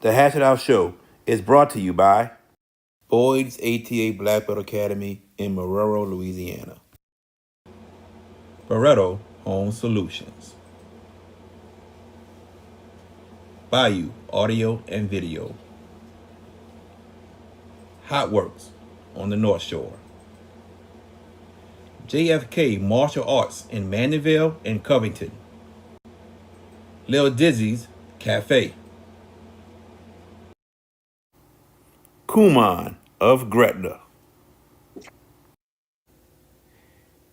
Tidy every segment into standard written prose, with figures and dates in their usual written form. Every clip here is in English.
The Hash It Out Show is brought to you by Boyd's ATA Black Belt Academy in Marrero, Louisiana. Barreto Home Solutions. Bayou Audio and Video. Hot Works on the North Shore. JFK Martial Arts in Mandeville and Covington. Lil Dizzy's Cafe. Kuman of Gretna.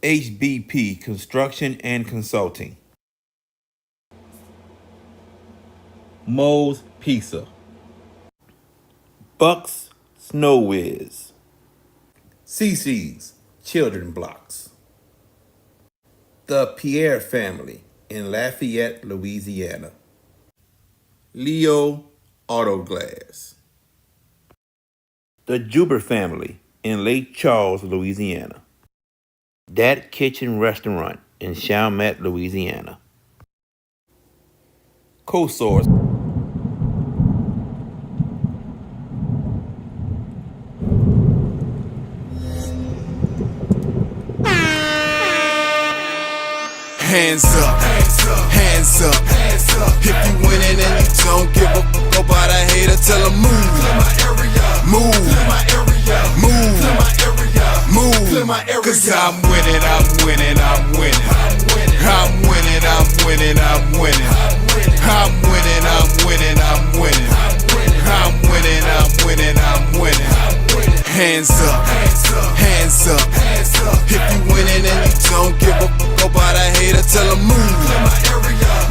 HBP Construction and Consulting. Moe's Pizza. Buck's Snow Whiz. CC's Children Blocks. The Pierre Family in Lafayette, Louisiana. Leo Auto Glass. The Juber Family in Lake Charles, Louisiana. Dat Kitchen Restaurant in Chalmette, Louisiana. Co-source. Hands up, hands up, hands up. If you winning and you don't give a fuck about a hater, tell them move. Move, move, move. Cause I'm winning, I'm winning, I'm winning. I'm winning, I'm winning, I'm winning. I'm winning, I'm winning, I'm winning. I'm winning, I'm winning, I'm winning. Hands up, hands up, hands up. If you winning and you don't give a fuck about a hater, tell them move.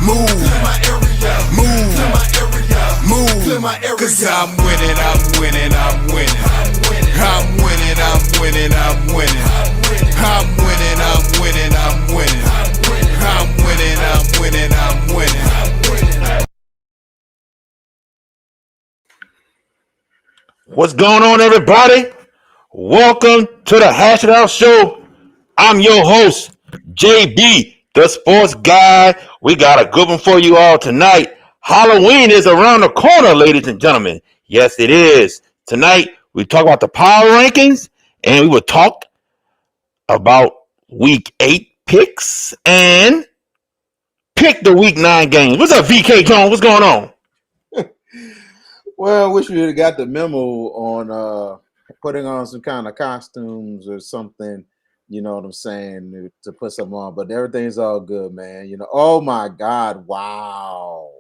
Move, move, move. Cause I'm winning, I'm winning, I'm winning. I'm winning, I'm winning, I'm winning. I'm winning, I'm winning, I'm winning. I'm winning, I'm winning, I'm winning. What's going on, everybody? Welcome to the Hash It Out Show. I'm your host, JB, the sports guy. We got a good one for you all tonight. Halloween is around the corner, ladies and gentlemen. Yes, it is. Tonight, we talk about the power rankings, and we will talk about week 8 picks and pick the week 9 games. What's up, VK Jones? What's going on? Well, I wish we would have got the memo on putting on some kind of costumes or something, you know what I'm saying, to put some on. But everything's all good, man. You know, oh my God, wow.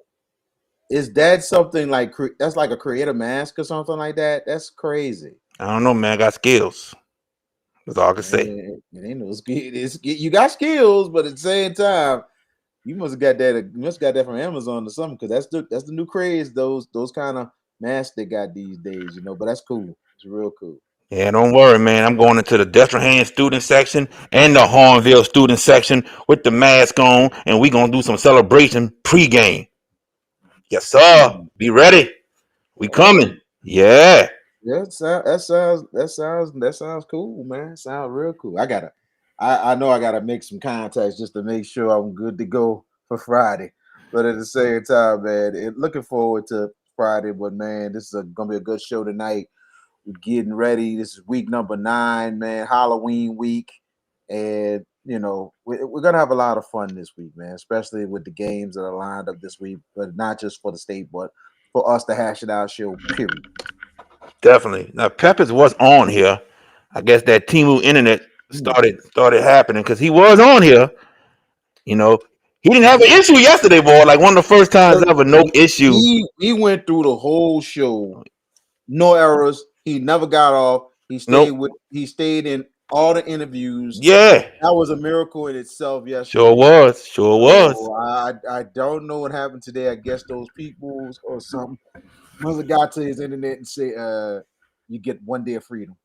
Is that something like that's like a creative mask or something like that? That's crazy. I don't know, man. I got skills. That's all I can say. It ain't no skill. You got skills, but at the same time, you must have got that. You must have got that from Amazon or something, because that's the new craze. Those kind of masks they got these days, you know. But that's cool. It's real cool. Yeah, don't worry, man. I'm going into the Destrehan student section and the Hornville student section with the mask on, and we're going to do some celebration pregame. Yes, sir. Be ready. We coming. Yeah. Yeah, that sounds cool, man. Sounds real cool. I know I gotta make some contacts just to make sure I'm good to go for Friday. But at the same time, man, looking forward to Friday. But man, this is gonna be a good show tonight. We're getting ready. This is week number 9, man. Halloween week, and you know we're gonna have a lot of fun this week, man. Especially with the games that are lined up this week, but not just for the state, but for us to Hash It Out show. Period. Definitely. Now, Peppers was on here. I guess that Timu internet started happening because he was on here. You know, he didn't have an issue yesterday, boy. Like one of the first times ever, no issue. He went through the whole show, no errors. He never got off. He stayed He stayed in all the interviews. Yeah, that was a miracle in itself. Yesterday. Sure was. So I don't know what happened today. I guess those people or something must have got to his internet and say, "You get 1 day of freedom."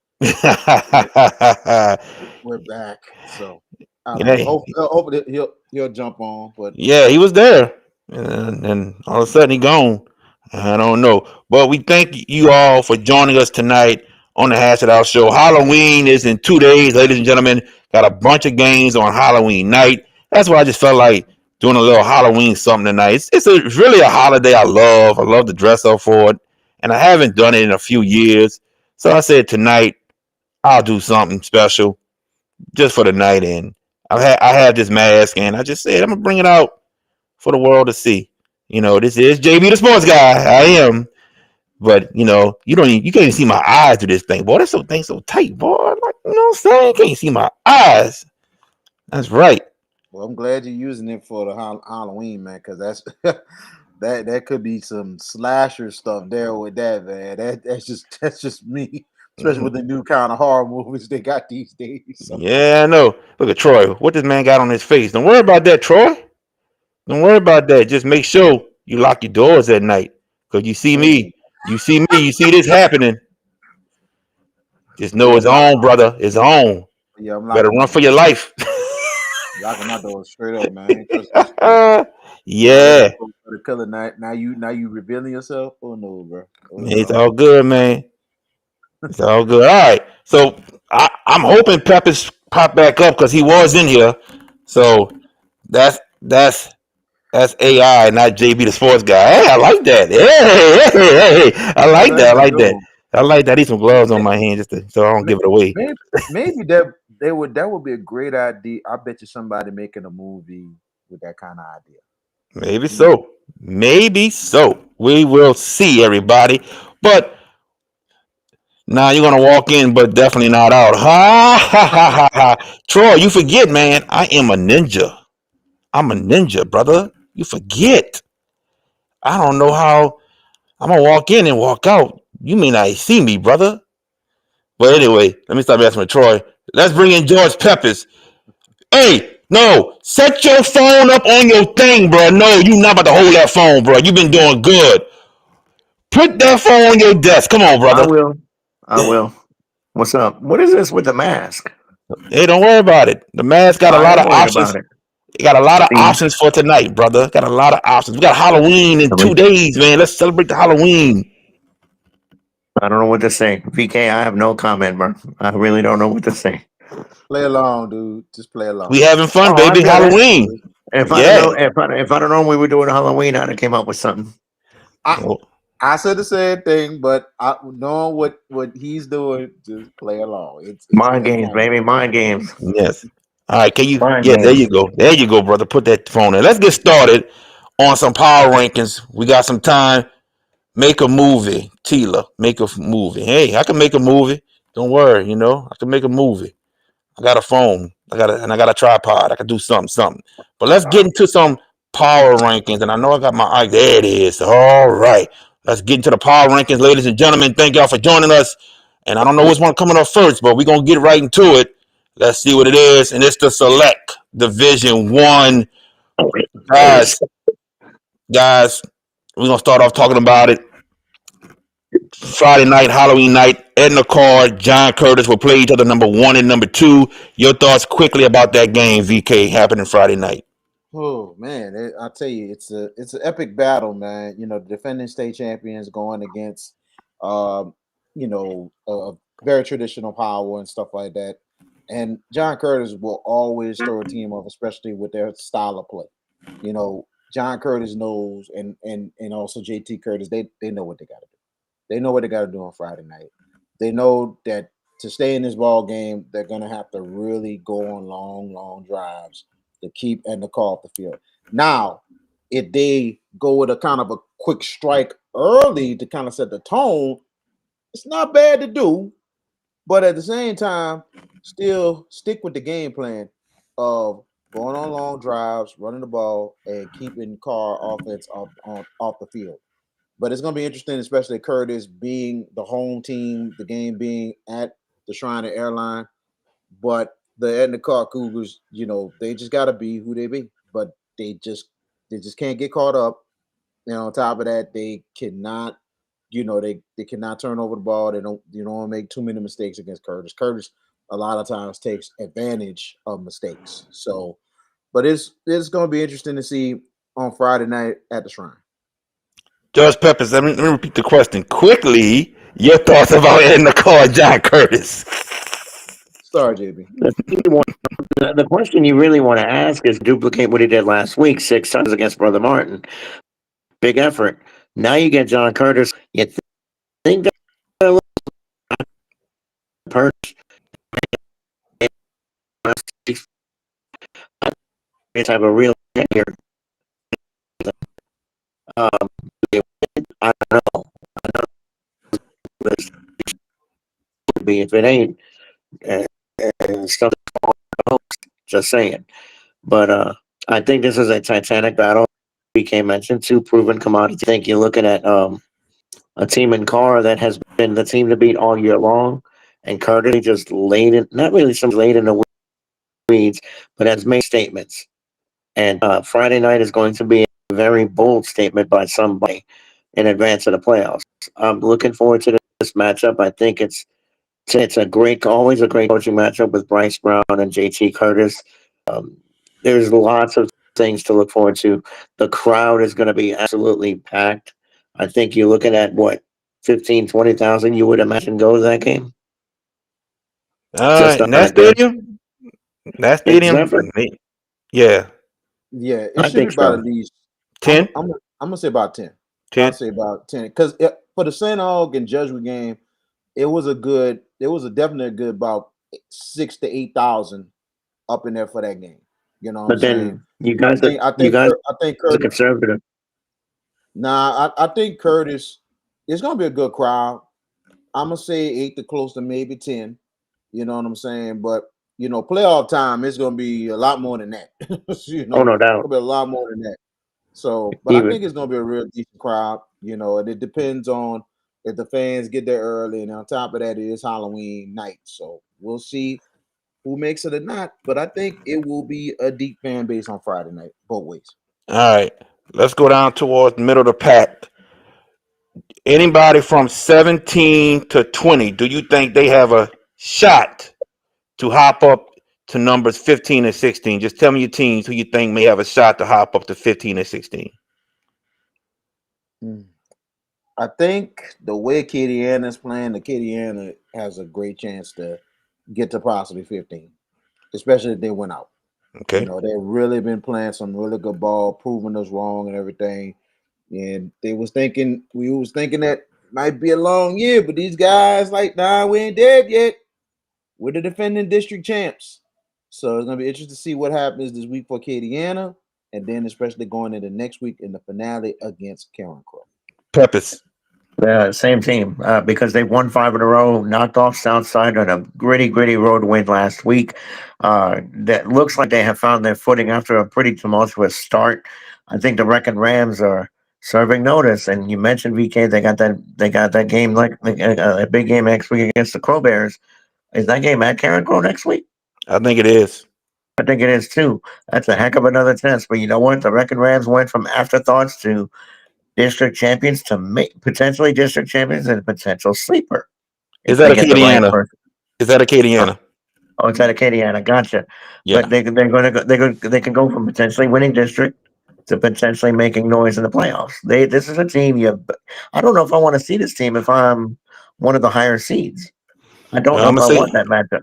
We're back. So hopefully he'll jump on. But yeah, he was there, and all of a sudden he gone. I don't know, but we thank you all for joining us tonight on the Hash It Out Show. Halloween is in 2 days, ladies and gentlemen. Got a bunch of games on Halloween night. That's why I just felt like doing a little Halloween something tonight. It's really a holiday I love. I love to dress up for it. and I haven't done it in a few years. So I said tonight I'll do something special just for the night. And I have this mask, and I just said I'm gonna bring it out for the world to see. This is JB the sports guy. I am. But you can't even see my eyes through this thing, boy. That thing's so tight, boy. Like, you know what I'm saying? You can't see my eyes. That's right. Well, I'm glad you're using it for the Halloween, man, because that's that could be some slasher stuff there with that, man. That's just me, especially with the new kind of horror movies they got these days. So. Yeah, I know. Look at Troy. What this man got on his face? Don't worry about that, Troy. Don't worry about that. Just make sure you lock your doors at night. Cause you see me, you see this happening. Just know it's on, brother. It's on. Yeah, I'm Better run for your life. locking my doors straight up, man. Yeah. The color night. Now you revealing yourself? Oh no, bro. Oh, no. It's all good, man. It's all good. All right. So I'm hoping Peppers pop back up because he was in here. So that's AI, not JB the sports guy. Hey, I like that. Hey. I like that. I like that. I like that. I need some gloves on my hand so I don't give it away. Maybe that would be a great idea. I bet you somebody making a movie with that kind of idea. Maybe so. Maybe so. We will see, everybody. But now you're gonna walk in, but definitely not out. Ha. Troy, you forget, man. I am a ninja. I'm a ninja, brother. You forget. I don't know how I'm gonna walk in and walk out. You may not see me, brother. But anyway, let me stop asking with Troy. Let's bring in George Peppers. Hey, no, set your phone up on your thing, bro. No, you not about to hold that phone, bro. You've been doing good. Put that phone on your desk. Come on, brother. I will. What's up? What is this with the mask? Hey, don't worry about it. The mask got a lot of options. You got a lot of options for tonight, brother. Got a lot of options. We got Halloween in 2 days, man. Let's celebrate the Halloween. I don't know what to say. VK, I have no comment, bro. I really don't know what to say. Play along, dude. Just play along. We having fun, baby. Halloween. If I don't know we were doing Halloween, I'd have came up with something. I said the same thing, but knowing what he's doing, just play along. It's mind games, baby. Mind games. Yes. All right. Can you? There you go. There you go, brother. Put that phone in. Let's get started on some power rankings. We got some time. Make a movie, Tila. Make a movie. Hey, I can make a movie. Don't worry. I can make a movie. I got a phone. I got a tripod. I can do something. But let's get into some power rankings. And I know I got my eye. There it is. All right. Let's get into the power rankings, ladies and gentlemen. Thank y'all for joining us. And I don't know which one coming up first, but we're going to get right into it. Let's see what it is. And it's the Select Division 1. Guys, we're going to start off talking about it. Friday night, Halloween night, Edna Card, John Curtis will play each other, number 1 and number 2. Your thoughts quickly about that game, VK, happening Friday night. Oh man, I'll tell you, it's an epic battle, man. The defending state champions going against, a very traditional power and stuff like that. And John Curtis will always throw a team up, especially with their style of play. John Curtis knows, and also JT Curtis, they know what they got to do. They know what they got to do on Friday night. They know that to stay in this ball game, they're gonna have to really go on long drives to keep Edna Call off the field. Now, if they go with a kind of a quick strike early to kind of set the tone, it's not bad to do, but at the same time, still stick with the game plan of going on long drives, running the ball, and keeping Carr offense off the field. But it's going to be interesting, especially Curtis being the home team, the game being at the Shrine Airline. But the Edna Carr Cougars, they just got to be who they be. But they just can't get caught up. And on top of that, they cannot, they cannot turn over the ball. They don't want to make too many mistakes against Curtis. Curtis a lot of times takes advantage of mistakes. So, but it's going to be interesting to see on Friday night at the Shrine. Judge Peppers, let me repeat the question quickly. Your thoughts about Edna Carr, John Curtis? Sorry, JB. The question you really want to ask is duplicate what he did last week, 6 times against Brother Martin. Big effort. Now you get John Curtis. think that Purge type of real here. Um, I don't know. I don't know if it be if it ain't, and stuff. Just saying. But I think this is a titanic battle. BK mentioned two proven commodities. I think you're looking at a team in Carr that has been the team to beat all year long, and Curtis just laid in, not really some laid in the weeds, but has made statements. And Friday night is going to be a very bold statement by somebody in advance of the playoffs. I'm looking forward to this matchup. I think it's always a great coaching matchup with Bryce Brown and JT Curtis. Um, there's lots of things to look forward to. The crowd is going to be absolutely packed. I think you're looking at what 15, 20,000 you would imagine go to that game. Just In on that a guess. stadium, that In stadium, Zephyr, yeah, Yeah, it I should be think about so. at least. 10, I'm gonna say about 10. 10. I'll say about 10 because for the St. Aug and Jesuit game, it was definitely a good about 6 to 8,000 up in there for that game. You know what I'm But saying? then you guys are I think Curtis. conservative. Nah, I think Curtis. It's gonna be a good crowd. I'm gonna say 8 to close to maybe 10. You know what I'm saying? But playoff time is gonna be a lot more than that. Oh, no It's doubt. gonna be a lot more than that. So, but I Even think it's gonna be a real decent crowd. And it depends on if the fans get there early, and on top of that, it is Halloween night. So we'll see who makes it or not. But I think it will be a deep fan base on Friday night, both ways. All right, let's go down towards the middle of the pack. Anybody from 17 to 20, do you think they have a shot to hop up to numbers 15 and 16? Just tell me your teams who you think may have a shot to hop up to 15 and 16. Mm. I think the way Acadiana is playing, the Acadiana has a great chance to get to possibly 15, especially if they went out. Okay. They've really been playing some really good ball, proving us wrong and everything. And we was thinking that might be a long year, but these guys like, nah, we ain't dead yet. We're the defending district champs. So it's gonna be interesting to see what happens this week for Acadiana, and then especially going into next week in the finale against Karen Crow. Peppers. Same team because they won 5 in a row, knocked off Southside on a gritty road win last week. That looks like they have found their footing after a pretty tumultuous start. I think the Wrecking Rams are serving notice. And you mentioned VK, they got that game like a big game next week against the Crow Bears. Is that game at Karen Crow next week? I think it is. I think it is too. That's a heck of another test. But you know what? The Wrecking Rams went from afterthoughts to district champions to potentially district champions and potential sleeper Is if that they get the right Acadiana? person. Is that Oh, Acadiana? it's at Acadiana. Gotcha. Yeah. But they're going to go. They can go from potentially winning district to potentially making noise in the playoffs. This is a team. I don't know if I want to see this team if I'm one of the higher seeds. I don't Well, know I'm if gonna I say want that matchup.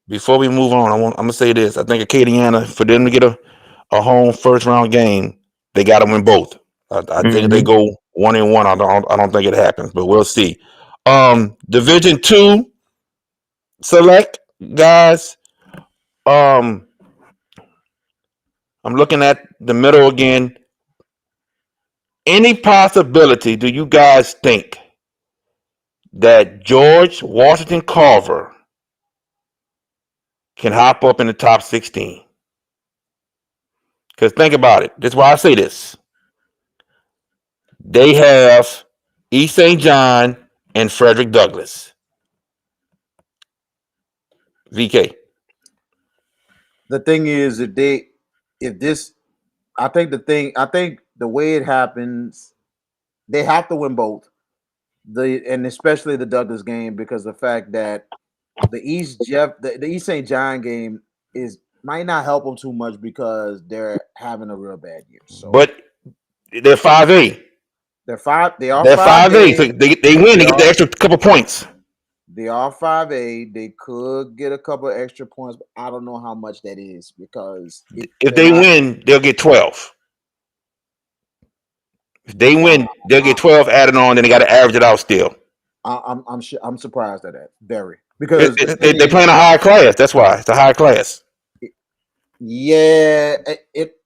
before we move on, I'm gonna say this. I think Acadiana, for them to get a home first round game, they got to win both. I think they Hmm. go 1-1. I don't think it happens, but we'll see. Division 2 select guys. Um, I'm looking at the middle again. Any possibility do you guys think that George Washington Carver can hop up in the top 16? Because think about it. This is why I say this. They have East St. John and Frederick Douglass. VK. The thing is, if this, I think the way it happens, they have to win both. And especially the Douglas game, because the fact that the East St. John game might not help them too much because they're having a real bad year. So But they're 5A. they are They're 5A. 5A. So they win, They they get the are extra couple points. they are 5A. They could get a couple of extra points, but I don't know how much that is because If they're they not. win, they'll get 12. If they Wow. win, they'll get 12 added on, then they got to average it out still. I'm surprised at that very because They playing a high class. That's why it's a high class. yeah, it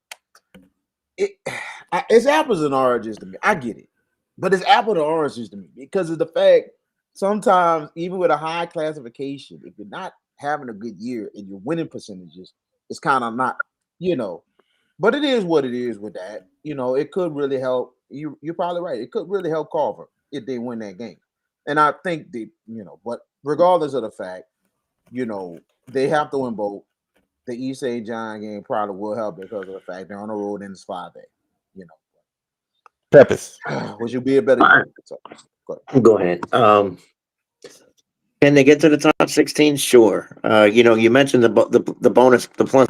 it's apples and oranges to me. I get it, but it's apple and oranges to me because of the fact sometimes even with a high classification, if you're not having a good year and your winning percentages, it's kind of not, you know. But it is what it is with that. It could really help. You're probably right. It could really help Carver if they win that game. And I think but regardless of the fact, they have to win both. The East St. John game probably will help because of the fact they're on the road and it's 5A. You Peppers. Which will be a better game. So, Go ahead. Can they get to the top 16? Sure. You mentioned the bonus, the plus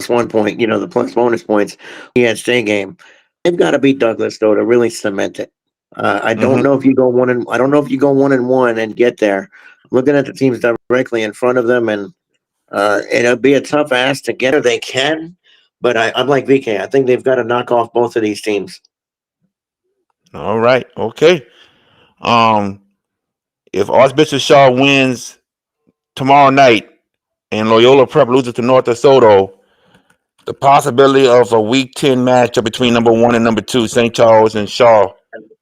1 point. The plus bonus points. ESJ game. They've got to beat Douglas though to really cement it. I don't know if you go I don't know if you go 1-1 and get there. Looking at the teams directly in front of them, and it'll be a tough ask to get there. They can, but I'm like VK. I think they've got to knock off both of these teams. All right. Okay. If Archbishop Shaw wins tomorrow night and Loyola Prep loses to North DeSoto, the possibility of a Week 10 matchup between number 1 and number 2, St. Charles and Shaw,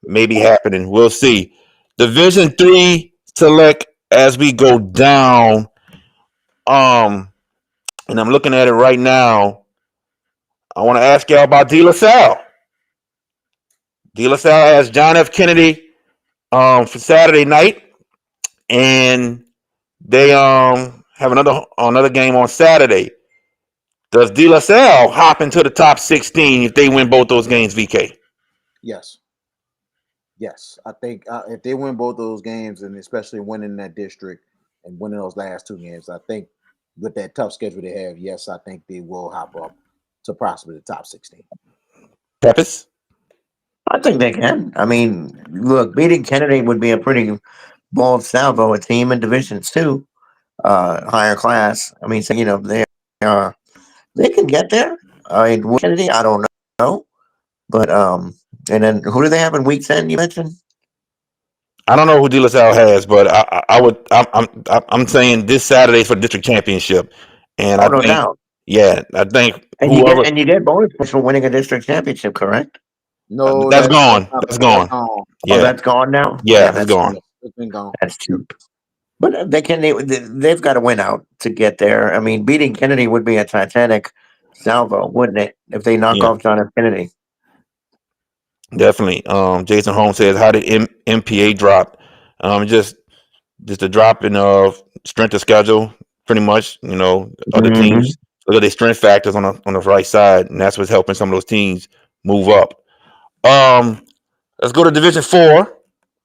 may be happening. We'll see. Division 3 select as we go down. And I'm looking at it right now. I want to ask y'all about De La Salle. De La Salle has John F. Kennedy for Saturday night, and they have another game on Saturday. Does De La Salle hop into the top 16 if they win both those games, VK? yes. Yes. I think if they win both those games and especially winning that district and winning those last 2 games, I think with that tough schedule they have, yes, I think they will hop up to possibly the top 16. Peppers? I think they can. I mean, look, beating Kennedy would be a pretty bold salvo. A team in Division 2, higher class. I mean, so, they can get there. I mean, Kennedy, I don't know, but and then who do they have in Week 10? You mentioned. I don't know who De La Salle has, but I'm saying this Saturday for the district championship, and I no think doubt. I think And whoever you get bonus points for winning a district championship, correct? No, that's gone. That's gone. Oh, Yeah, that's gone now. yeah, it's gone. It's been gone. That's cheap. But they've got to win out to get there. I mean, beating Kennedy would be a Titanic salvo, wouldn't it? If they knock Yeah. off John F. Kennedy. Definitely. Jason Holmes says, "How did MPA drop? Just a drop in strength of schedule, pretty much. Other teams look at their strength factors on the right side, and that's what's helping some of those teams move up. Let's go to Division 4.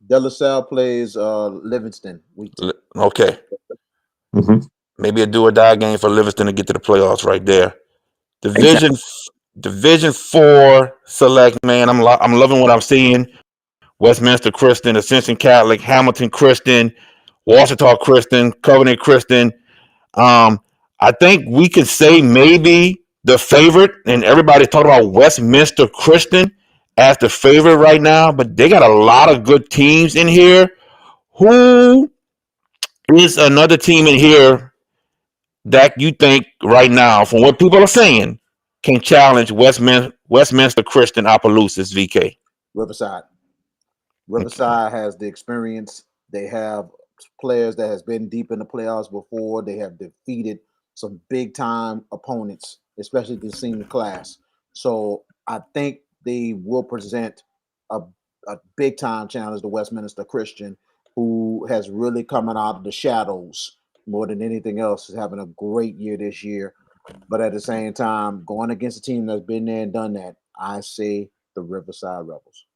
De La Salle plays Livingston Week 10. Okay. Maybe a do or die game for Livingston to get to the playoffs right there. Division 4 select, man. I'm loving what I'm seeing. Westminster Christian, Ascension Catholic, Hamilton Christian, Washita Christian, Covenant Christian. I think we could say maybe the favorite, and everybody's talking about Westminster Christian as the favorite right now, but they got a lot of good teams in here. Who is another team in here that you think right now, from what people are saying, can challenge Westminster Christian Opelousas, VK? Riverside. Riverside has the experience. They have players that has been deep in the playoffs before. They have defeated some big time opponents, especially the senior class. So I think they will present a big time challenge to Westminster Christian, who has really coming out of the shadows more than anything else, is having a great year this year. But at the same time, going against a team that's been there and done that, I say the Riverside Rebels.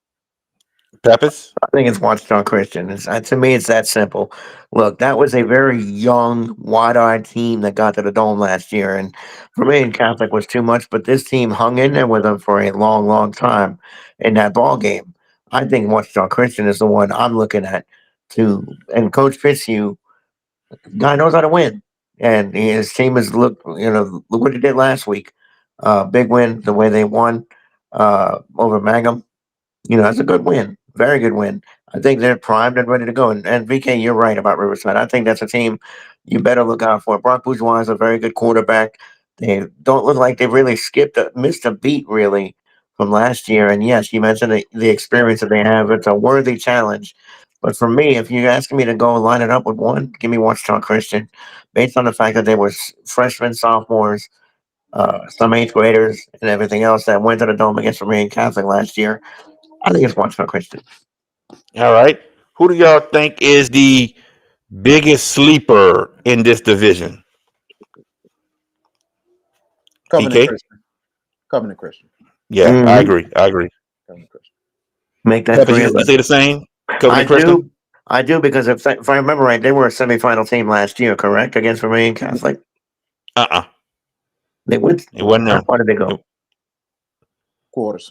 Peppers? I think it's Watchdog Christian. To me, it's that simple. Look, that was a very young, wide-eyed team that got to the Dome last year, and for me, Catholic was too much. But this team hung in there with them for a long, long time in that ball game. I think Watchdog Christian is the one I'm looking at and Coach Fitzhugh, guy knows how to win, and his team has look what he did last week. Big win, the way they won over Mangum. That's a good win. Very good win. I think they're primed and ready to go. And VK, you're right about Riverside. I think that's a team you better look out for. Brock Bourgeois is a very good quarterback. They don't look like they really missed a beat really from last year. And yes, you mentioned the experience that they have. It's a worthy challenge. But for me, if you're asking me to go line it up with one, give me Watchtown Christian, based on the fact that they were freshmen, sophomores, some eighth graders, and everything else that went to the Dome against Marian Catholic last year. I think it's Watchtown Christian. All right. Who do y'all think is the biggest sleeper in this division? Covenant PK? Christian. Covenant Christian. Yeah, I Mm-hmm. agree. I agree. Covenant Christian. Make that Pepper, three of you us. say the same? I Covenant Christian? do. I do because if I remember right, they were a semifinal team last year, correct? Against Marian Catholic. Uh-uh. They went. It wasn't How them. far did they go? Quarters.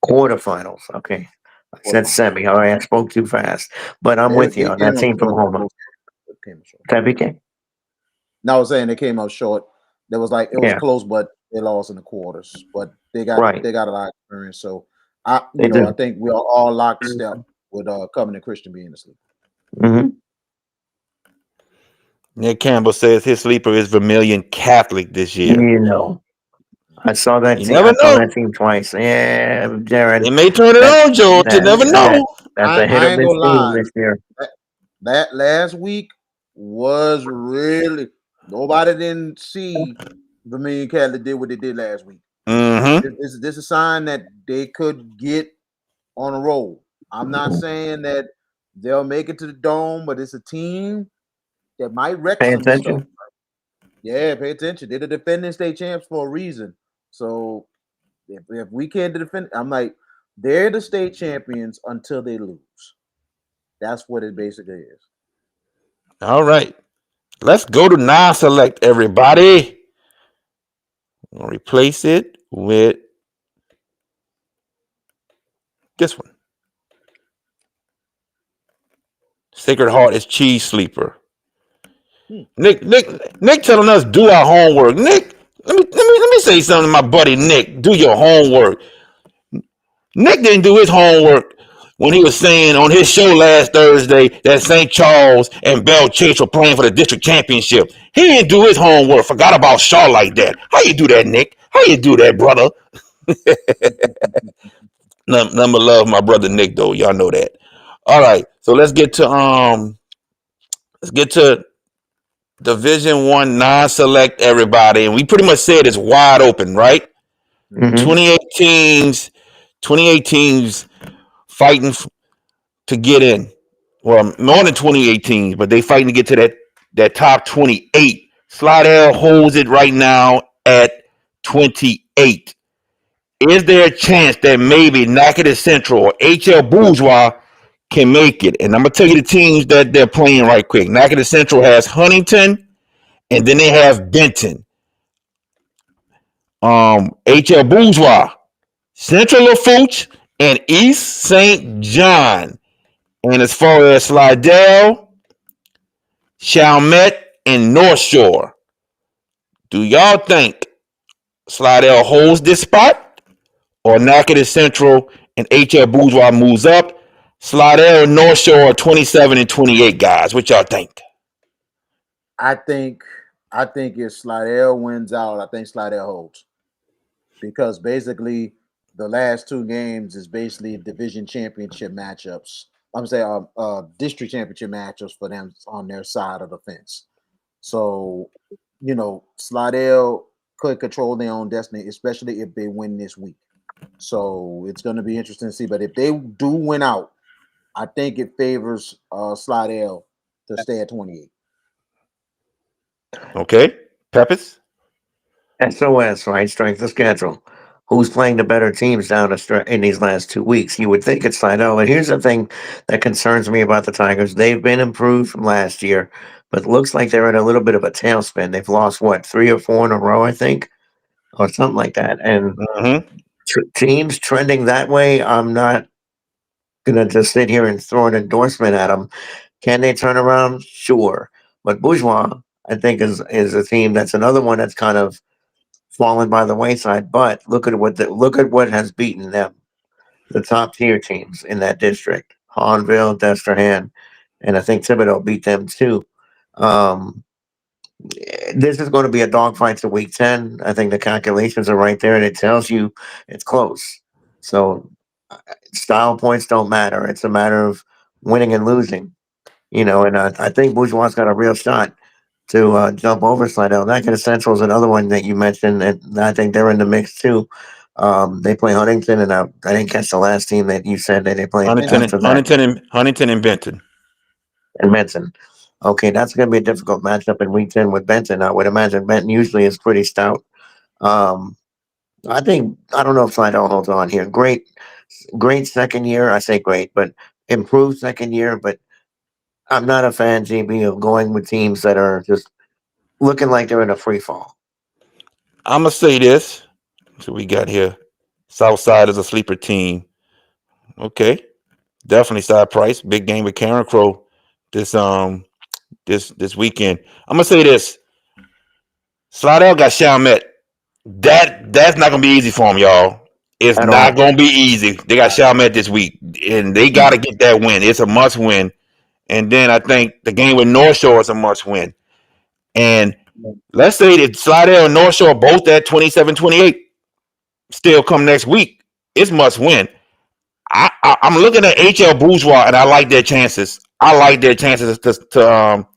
Quarterfinals. Okay. I said semi. All right, I spoke too fast. But I'm with you They on came that up team from short. Houma. It came up short. That became. No, I was saying they came up short. It was Yeah. close, but they lost in the quarters. But they got Right. a lot of experience. So I They do. I think we are all lockstep with Covenant Christian being asleep. Mm-hmm. Nick Campbell says his sleeper is Vermilion Catholic this year. You know, I saw that You team. never I saw know. that team twice. Yeah, Jared. They may turn it That on, George. You never know. that's a hit I or ain't miss gonna team lie. this year. That last week was really nobody didn't see Vermilion Catholic did what they did last week. Mm-hmm. This is a sign that they could get on a roll. I'm not saying that they'll make it to the Dome, but it's a team that might wreck Pay some stuff. attention. Yeah, pay attention. They're the defending state champs for a reason. So if we can't defend, I'm like, they're the state champions until they lose. That's what it basically is. All right. Let's go to non-select, everybody. We'll replace it with this one. Sacred Heart is Cheese Sleeper. Nick telling us do our homework. Nick, let me say something to my buddy Nick. Do your homework. Nick didn't do his homework when he was saying on his show last Thursday that St. Charles and Bell Chase were playing for the district championship. He didn't do his homework. Forgot about Shaw like that. How you do that, Nick? How you do that, brother? Number love, my brother Nick. Though y'all know that. All right, so let's get to Division One non-select, everybody, and we pretty much said it's wide open, right? Mm-hmm. 28 teams fighting to get in. Well, more than 28 teams, but they fighting to get to that top 28. Slidell holds it right now at 28. Is there a chance that maybe Natchitoches Central or HL Bourgeois can make it? And I'm gonna tell you the teams that they're playing right quick. Natchitoches Central has Huntington, and then they have Benton. HL Bourgeois, Central Lafourche, and East St. John. And as far as Slidell, Chalmette, and North Shore, do y'all think Slidell holds this spot, or Natchitoches Central and HL Bourgeois moves up? Slidell and North Shore are 27 and 28, guys. What y'all think? I think if Slidell wins out, I think Slidell holds. Because basically the last two games is basically division championship matchups. I'm saying district championship matchups for them on their side of the fence. So, Slidell could control their own destiny, especially if they win this week. So it's going to be interesting to see. But if they do win out, I think it favors Slidell to stay at 28. Okay, Peppers. SOS, right? Strength of schedule. Who's playing the better teams down in these last 2 weeks? You would think it's Slidell. And here's the thing that concerns me about the Tigers. They've been improved from last year, but it looks like they're in a little bit of a tailspin. They've lost, 3 or 4 in a row, I think, or something like that. And teams trending that way, I'm not going to just sit here and throw an endorsement at them. Can they turn around? Sure. But Bourgeois, I think, is a team that's another one that's kind of fallen by the wayside. But look at what has beaten them, the top tier teams in that district. Hahnville, Destrehan, and I think Thibodeau beat them too. Um, this is going to be a dogfight to week 10. I think the calculations are right there, and it tells you it's close. So style points don't matter. It's a matter of winning and losing. And I think Bourgeois got a real shot to jump over Slidell. Naked Essential is another one that you mentioned, and I think they're in the mix too. They play Huntington, and I didn't catch the last team that you said that they played Huntington after and that, Benton. and Benson. Okay, that's going to be a difficult matchup in week 10 with Benton. I would imagine Benton usually is pretty stout. Um, I don't know if Slidell holds on here. Great second year. I say great, but improved second year. But I'm not a fan, JB, of going with teams that are just looking like they're in a free fall. I'm gonna say this. So we got here. Southside is a sleeper team. Okay, definitely side price. Big game with Karen Crow this weekend. I'm gonna say this. Slidell got Chalmette. That's not gonna be easy for them, y'all. It's At not all. gonna be easy. They got Chalmette this week, and they got to get that win. It's a must win. And then I think the game with North Shore is a must win. And let's say that Slidell and North Shore both at 27-28 still come next week. It's must win. I'm looking at HL Bourgeois and I like their chances. I like their chances to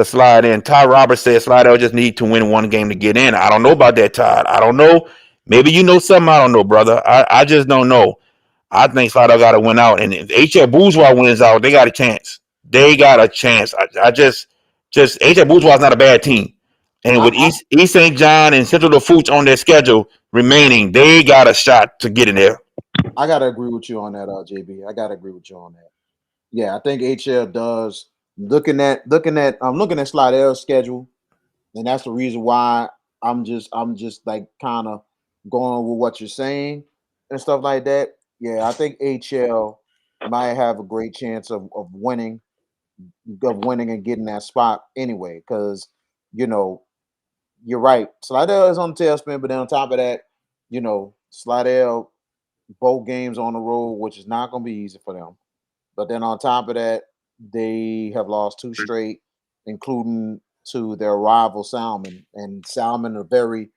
slide in. Ty Roberts said Slidell just need to win one game to get in. I don't know about that, Todd. I don't know. Maybe you know something I don't know, brother. I just don't know. I think Slidell got to win out, and if HL Bourgeois wins out, they got a chance. They got a chance. I just HL Bourgeois is not a bad team, and with East St. John and Central Lafourche on their schedule remaining, they got a shot to get in there. I gotta agree with you on that, JB. I gotta agree with you on that. Yeah, I think HL does. I'm looking at Slidell's schedule, and that's the reason why I'm just like kind of going with what you're saying and stuff like that. Yeah, I think HL might have a great chance of winning and getting that spot anyway, because you know you're right. Slidell is on the tailspin, but then on top of that, Slidell both games on the road, which is not going to be easy for them. But then on top of that, they have lost two straight, including to their rival Salmon, and Salmon a very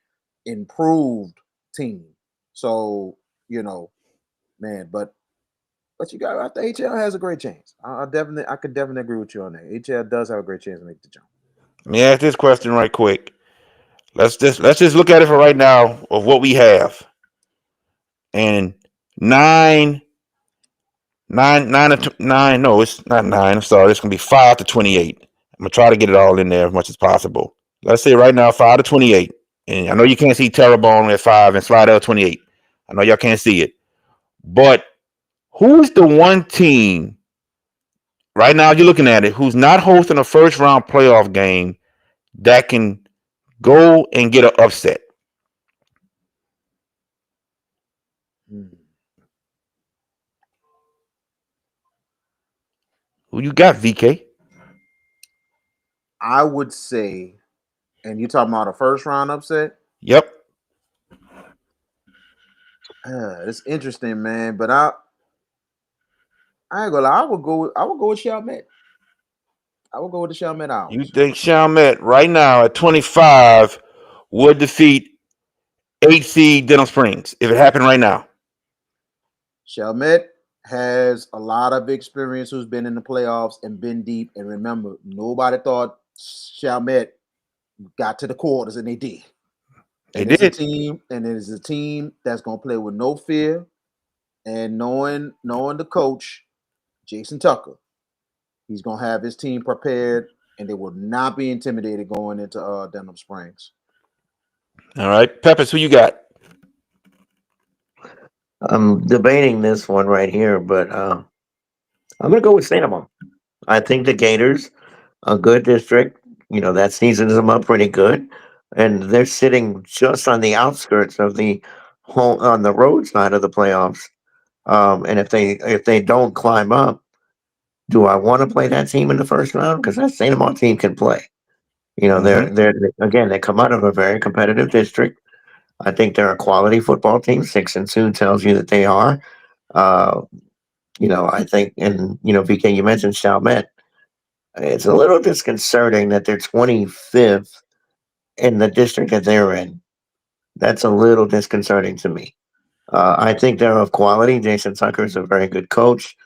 improved team. So man, but you got I think HL has a great chance. I could definitely agree with you on that. HL does have a great chance to make the jump. Let me ask this question right quick. Let's just look at it for right now of what we have. And nine, nine. No, it's not nine. I'm sorry. It's gonna be 5-28. I'm gonna try to get it all in there as much as possible. Let's say right now 5-28. And I know you can't see Terrebonne at 5 and Slidell 28. I know y'all can't see it. But who's the one team right now you're looking at it who's not hosting a first round playoff game that can go and get an upset? Hmm. Who you got, VK? I would say, and you talking about a first round upset? Yep. It's interesting, man. But I ain't gonna lie. I would go with Chalmette. I would go with the Chalmette You Owls. think Chalmette right now at 25 would defeat 8 seed Denham Springs if it happened right now? Chalmette has a lot of experience, who's been in the playoffs and been deep. And remember, nobody thought Chalmette got to the quarters, and they did. They And it's a did. team, that's gonna play with no fear, and knowing the coach, Jason Tucker, he's gonna have his team prepared, and they will not be intimidated going into Denham Springs. All right. Peppers, who you got? I'm debating this one right here, but I'm going to go with Sanamon. I think the Gators, a good district, that seasons them up pretty good, and they're sitting just on the outskirts of the home on the road side of the playoffs. And if they don't climb up, do I want to play that team in the first round? Because that Sanamon team can play. Mm-hmm. They come out of a very competitive district. I think they're a quality football team. 6-2 tells you that they are. Uh, I think, and VK, you mentioned Chalmette. It's a little disconcerting that they're 25th in the district that they're in. That's a little disconcerting to me. I think they're of quality. Jason Tucker is a very good coach,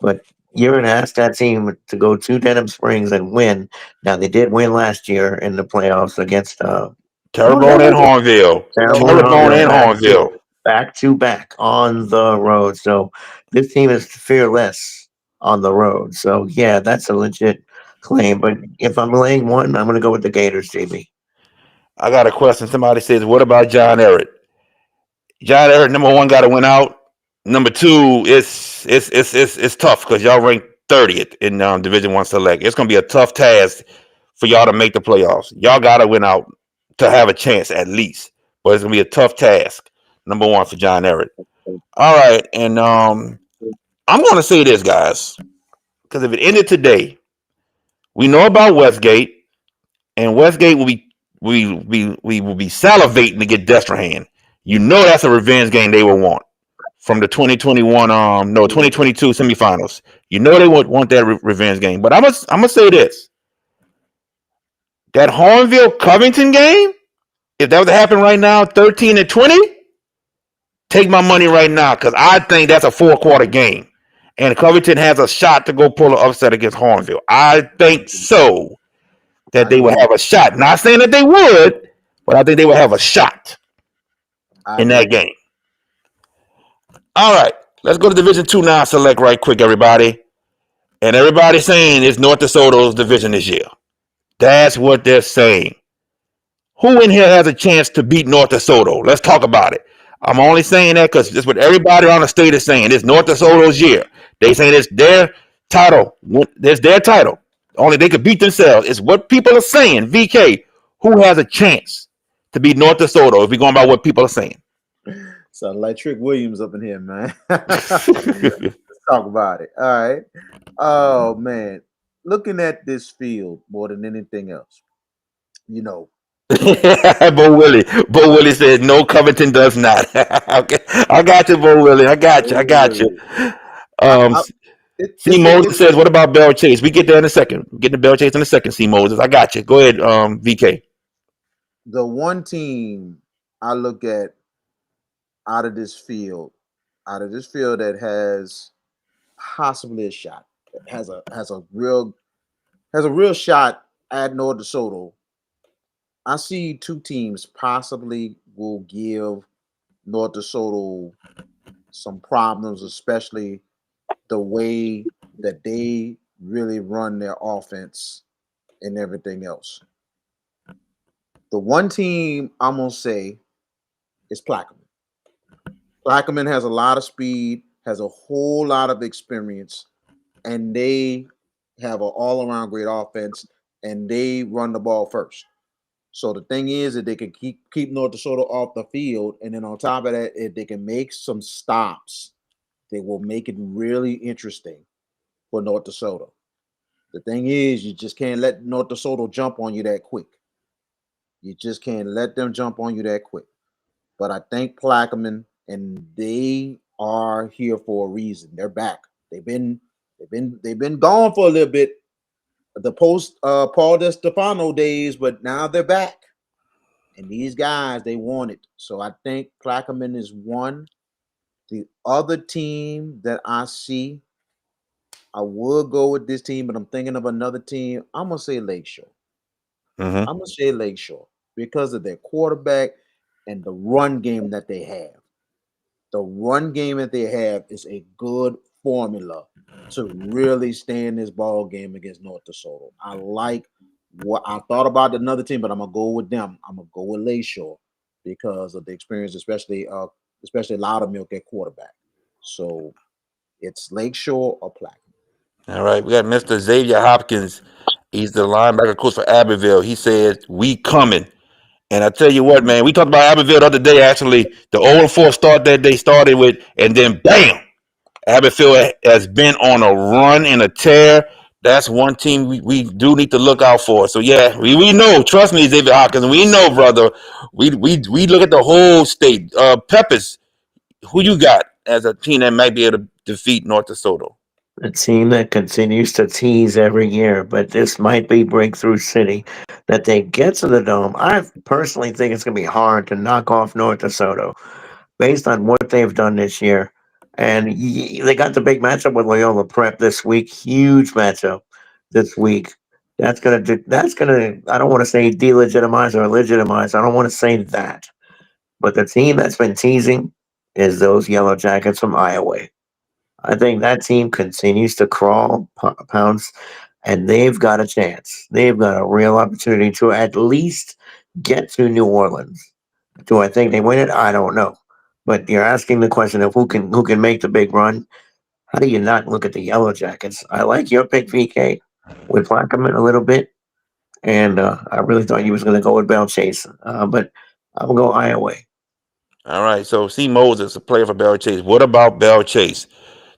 but you're going to ask that team to go to Denham Springs and win. Now, they did win last year in the playoffs against Terrebonne and Hornville. Terrebonne and Hornville. Back to back on the road. So this team is fearless on the road. So yeah, that's a legit claim. But if I'm laying one, I'm going to go with the Gators, JB. I got a question. Somebody says, "What about John Ehret?" John Ehret, number one, got to win out. Number two, it's tough because y'all ranked 30th in Division One Select. It's gonna be a tough task for y'all to make the playoffs. Y'all got to win out to have a chance at least, but it's gonna be a tough task. Number one for John Ehret. All right, and I'm gonna say this, guys, because if it ended today, we know about Westgate, and Westgate we will be salivating to get Destrehan. You know that's a revenge game they will want from the 2022 semifinals. You know they would want that revenge game. But I'm gonna say this: that Hornville Covington game, if that was to happen right now, 13-20, take my money right now because I think that's a 4-quarter game, and Covington has a shot to go pull an upset against Hornville. I think so that they would have a shot. Not saying that they would, but I think they would have a shot in that game. All right, let's go to Division 2 now. Select right quick, everybody. And everybody's saying it's North DeSoto's division this year. That's what they're saying. Who in here has a chance to beat North DeSoto? Let's talk about it. I'm only saying that because that's what everybody on the state is saying. It's North DeSoto's year. They saying it's their title. It's their title. Only they could beat themselves. It's what people are saying. VK, who has a chance to beat North DeSoto if we're going by what people are saying? Sound like Trick Williams up in here, man. Let's talk about it. All right. Oh man, looking at this field more than anything else, Bo Willie said no. Covington does not. Okay, I got you, Bo Willie. I got you. C. Moses says, "What about Bell Chase?" We get there in a second. We're getting to Bell Chase in a second. C. Moses, I got you. Go ahead, VK. The one team I look at out of this field that has possibly a shot, has a real shot at North DeSoto. I see two teams possibly will give North DeSoto some problems, especially the way that they really run their offense and everything else. The one team I'm gonna say is Plaquemine. Plaquemine has a lot of speed, has a whole lot of experience, and they have an all-around great offense, and they run the ball first. So the thing is that they can keep North DeSoto off the field, and then on top of that, if they can make some stops, they will make it really interesting for North DeSoto. The thing is, you just can't let North DeSoto jump on you that quick. You just can't let them jump on you that quick. But I think Plaquemine, and they are here for a reason. They're back. They've been gone for a little bit, the post Paul DeStefano days, but now they're back. And these guys, they want it. So I think Plaquemine is one. The other team that I see, I would go with this team, but I'm thinking of another team. I'm gonna say Lakeshore. I'm gonna say Lakeshore because of their quarterback and the run game that they have. The run game that they have is a good formula to really stay in this ball game against North DeSoto. I like what I thought about another team, but I'm gonna go with them. I'm gonna go with Lakeshore because of the experience, especially Loudermilk at quarterback. So it's Lakeshore or Plaquemine. All right, we got Mr. Xavier Hopkins. He's the linebacker coach for Abbeville. He says, "We coming." And I tell you what, man, we talked about Abbeville the other day, actually. The 0-4 start that they started with, and then bam, Abbeville has been on a run and a tear. That's one team we do need to look out for. So, yeah, we know. Trust me, Xavier Hopkins. We know, brother. We look at the whole state. Peppers, Who you got as a team that might be able to defeat North DeSoto? A team that continues to tease every year, but this might be Breakthrough City that they get to the dome. I personally think it's going to be hard to knock off North DeSoto based on what they've done this year. And they got the big matchup with Loyola Prep this week. Huge matchup this week. That's gonna do. That's gonna. I don't want to say delegitimize or legitimize. I don't want to say that. But the team that's been teasing is those Yellow Jackets from Iowa. I think that team continues to crawl, pounce, and they've got a chance. They've got a real opportunity to at least get to New Orleans. Do I think they win it? I don't know. But you're asking the question of who can make the big run. How do you not look at the Yellow Jackets? I like your pick, VK, with Plaquemine a little bit, and I really thought you was going to go with Bell Chase, but I'll go Iowa. All right. So C Moses, a player for Bell Chase. What about Bell Chase?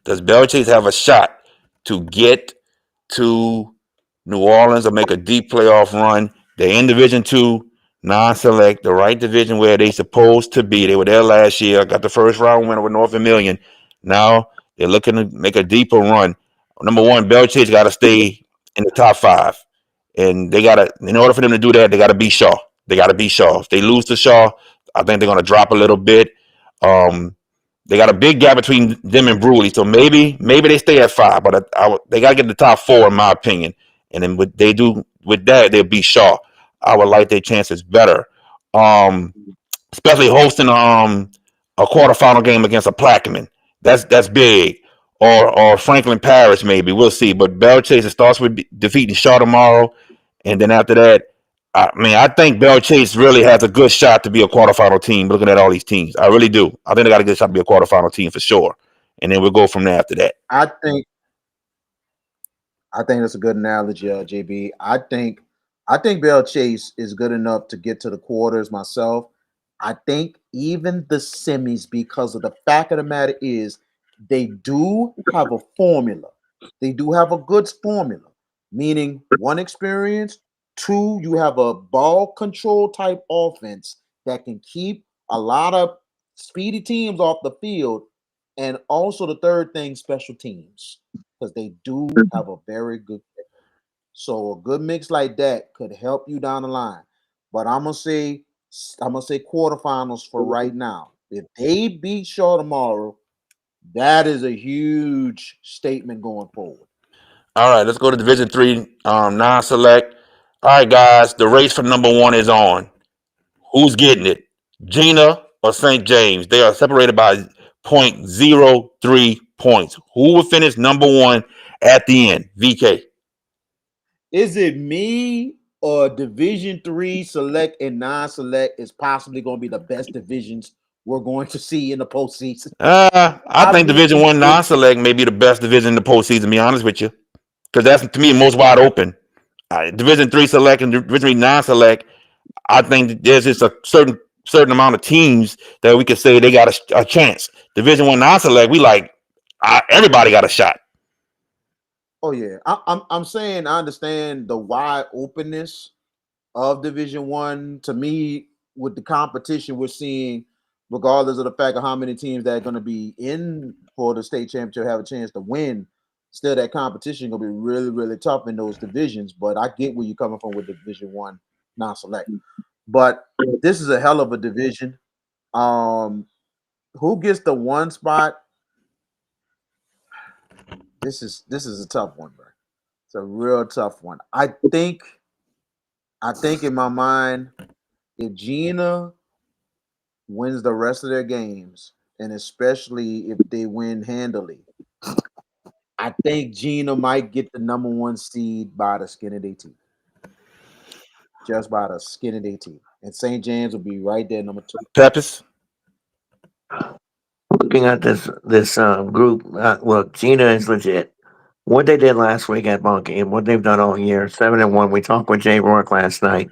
Does Bell Chase have a shot to get to New Orleans or make a deep playoff run? They're in Division Two, non-select, the right division where they supposed to be. They were there last year, got the first round winner with North Vermilion. Now they're looking to make a deeper run. Number one, Bell Chase got to stay in the top five, and they got to. In order for them to do that, they got to beat Shaw. They got to beat Shaw. If they lose to Shaw, I think they're going to drop a little bit. They got a big gap between them and Bruley, so maybe they stay at five, but they got to get the top four in my opinion. And then what they do with that, they'll beat Shaw. I would like their chances better, um, especially hosting a quarterfinal game against a Plaquemine. That's big, or Franklin Parish maybe. We'll see. But Bell Chase, it starts with defeating Shaw tomorrow, and then after that, I think Bell Chase really has a good shot to be a quarterfinal team. Looking at all these teams, I really do. I think they got a good shot to be a quarterfinal team for sure. And then we'll go from there after that. I think that's a good analogy, JB. I think Bell Chase is good enough to get to the quarters myself. I think even the semis, because of the fact of the matter is they do have a formula. They do have a good formula, meaning one experience, two, you have a ball control type offense that can keep a lot of speedy teams off the field, and also the third thing, special teams, because they do have a very good kicker. So a good mix like that could help you down the line. But I'm gonna say quarterfinals for right now. If they beat Shaw tomorrow, that is a huge statement going forward. All right, let's go to Division Three, non-select. All right, guys, the race for number one is on. Who's getting it? Gina or St. James? They are separated by .03 points. Who will finish number one at the end? VK. Is it me or Division 3 select and non-select is possibly going to be the best divisions we're going to see in the postseason? I I think Division mean, One non-select may be the best division in the postseason. To be honest with you, because that's to me most wide open. Division Three select and Division Three non-select. I think there's just a certain amount of teams that we could say they got a chance. Division One non-select, we like everybody got a shot. oh yeah, I'm saying I understand the wide openness of Division 1. To me, with the competition we're seeing, regardless of the fact of how many teams that are going to be in for the state championship have a chance to win, still that competition going to be really, really tough in those divisions. But I get where you're coming from with Division 1 non-select. But this is a hell of a division. Um, who gets the one spot? This is a tough one, bro. It's a real tough one. I think in my mind, if Gina wins the rest of their games, and especially if they win handily, I think Gina might get the number one seed by the skin of their teeth. Just by the skin of their teeth. And St. James will be right there, number 2. Peppers. Looking at this group, look, Gina is legit. What they did last week at Ball Game, what they've done all year, 7-1. We talked with Jay Rourke last night,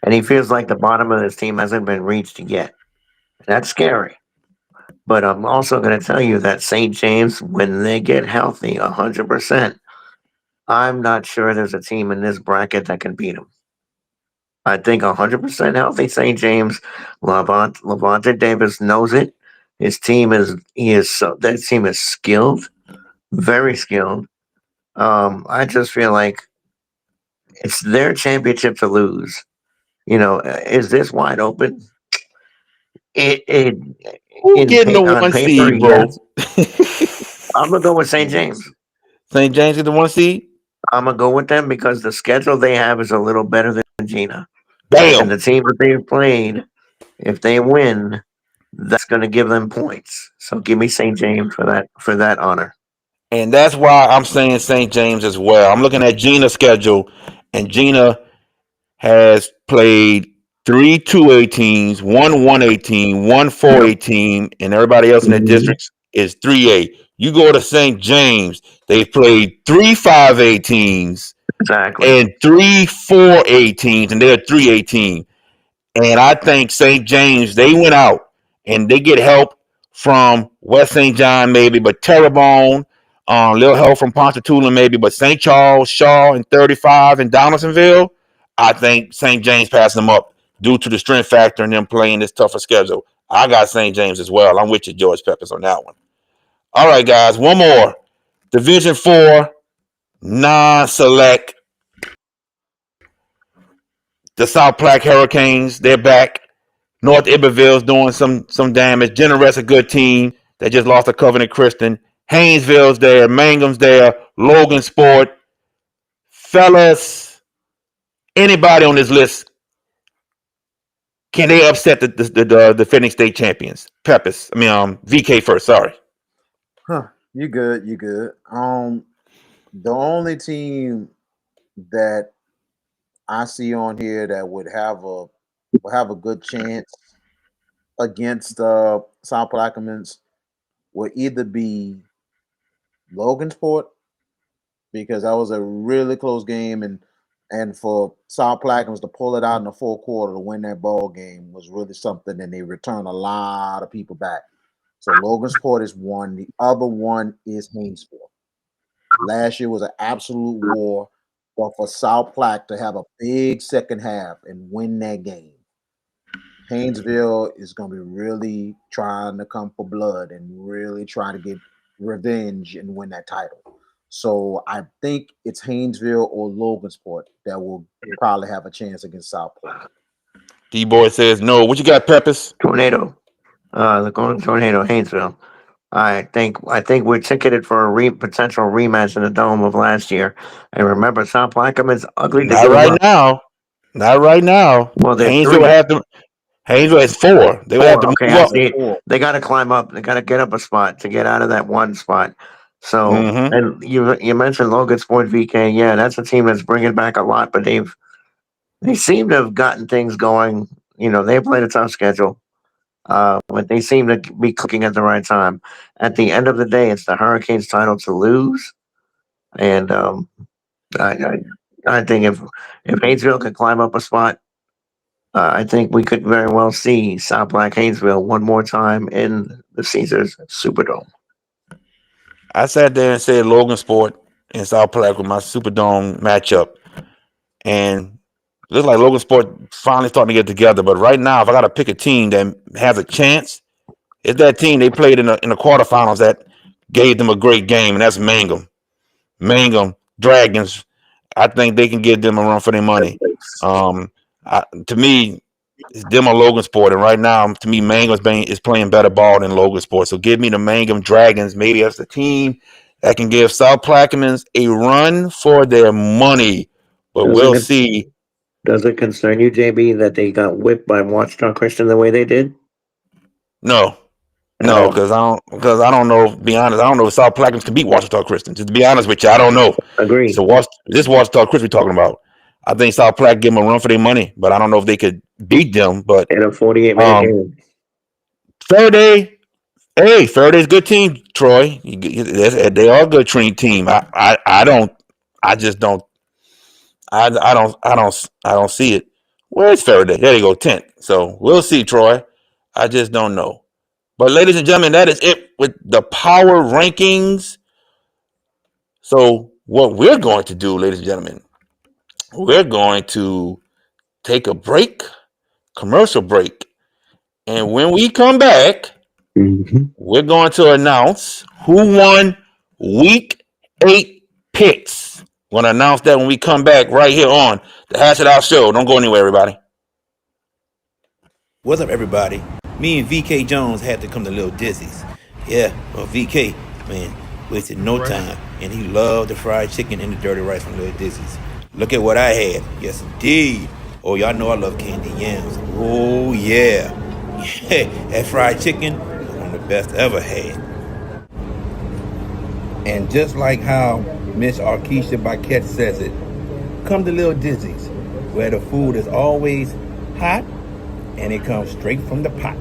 and he feels like the bottom of this team hasn't been reached yet. That's scary. But I'm also going to tell you that St. James, when they get healthy, 100%, I'm not sure there's a team in this bracket that can beat them. I think 100% healthy St. James, Levante Davis knows it. His team is that team is skilled, very skilled. I just feel like it's their championship to lose. Is this wide open? It Who getting the on one paper, seed, bro? yes. I'm gonna go with St. James. St. James get the one seed. I'm gonna go with them because the schedule they have is a little better than Gina, and Bam. the team that they've played, if they win, that's gonna give them points. So give me St. James for that honor. And that's why I'm saying St. James as well. I'm looking at Gina's schedule, and Gina has played three 2A teams, one 1A team, one 4A Yep. team, and everybody else in the Mhm. districts is 3A. You go to St. James, they've played three 5A teams Exactly. and three 4A teams, and they're a 3A team. And I think St. James, they went out and they get help from West St. John, maybe, but Terrebonne, a little help from Ponchatoula, maybe, but St. Charles, Shaw, and 35 and Donaldsonville, I think St. James passed them up due to the strength factor and them playing this tougher schedule. I got St. James as well. I'm with you, George Peppers, on that one. All right, guys, one more. Division 4, non-select. The South Platte Hurricanes, they're back. North Iberville's doing some damage. Generet's a good team. They just lost to Covenant Christian. Haynesville's there. Mangum's there. Logan Sport. Fellas, anybody on this list, can they upset the defending state champions? Peppers. VK first. Sorry. Huh. You good? You good? The only team that I see on here that would have a good chance against South Plaquemines would either be Logansport, because that was a really close game, and for South Plaquemines to pull it out in the fourth quarter to win that ball game was really something, and they returned a lot of people back. So Logansport is one. The other one is Haynesville. Last year was an absolute war, but for South Plaque to have a big second half and win that game, Haynesville is going to be really trying to come for blood and really trying to get revenge and win that title. So I think it's Haynesville or Logansport that will probably have a chance against South Plaque. D-Boy says no. What you got, Peppers? Tornado. The Golden Tornado, Haynesville. I think we're ticketed for a potential rematch in the dome of last year. And remember, South Plaquemines ugly to Not give right up. now. Not right now. Well, they're Haynesville would three, have to. Haynesville is 4. They would have to four. Okay, move I up. see. Four. They got to climb up. They got to get up a spot to get out of that one spot. So, Mm-hmm. and you mentioned Logan Sport VK. Yeah, that's a team that's bringing back a lot, but they seem to have gotten things going. They played a tough schedule. But they seem to be clicking at the right time. At the end of the day, it's the Hurricanes' title to lose, and I, I think if Haynesville can climb up a spot, I think we could very well see South Black Haynesville one more time in the Caesars Superdome. I sat there and said Logan Sport and South Platte with my Superdome matchup, and it looks like Logan Sport finally starting to get together. But right now, if I got to pick a team that has a chance, it's that team they played in the quarterfinals that gave them a great game, and that's Mangum. Mangum Dragons. I think they can give them a run for their money. To me, it's them or Logan Sport, and right now, to me, Mangum is playing better ball than Logan Sport. So give me the Mangum Dragons, maybe as the team that can give South Plaquemines a run for their money. But Does we'll it see. does it concern you, JB, that they got whipped by Watchdog Christian the way they did No, at no, all? because I don't know. To be honest, I don't know if South Plaquemines can beat Washita Christian. To be honest with you, I don't know. So Agree. this Washita Christian we talking about? I think South Plaque give them a run for their money, but I don't know if they could beat them. But In a 48-minute um, game. Faraday, hey, Faraday's a good team. Troy, they are a good team. I just don't. I don't see it. Where's Faraday? There you go, 10th. So we'll see, Troy. I just don't know. But ladies and gentlemen, that is it with the power rankings. So what we're going to do, ladies and gentlemen, we're going to take a break, commercial break. And when we come back, We're going to announce who won week 8 picks. We're going to announce that when we come back right here on the Hash It Out Show. Don't go anywhere, everybody. What's up, everybody? Me and VK Jones had to come to Little Dizzy's. Yeah, well, VK, man, wasted no time, and he loved the fried chicken and the dirty rice from Little Dizzy's. Look at what I had. Yes, indeed. Oh, y'all know I love candy yams. Oh, yeah. That fried chicken was one of the best I ever had. And just like how Miss Arkisha Baquette says it, come to Little Dizzy's, where the food is always hot and it comes straight from the pot.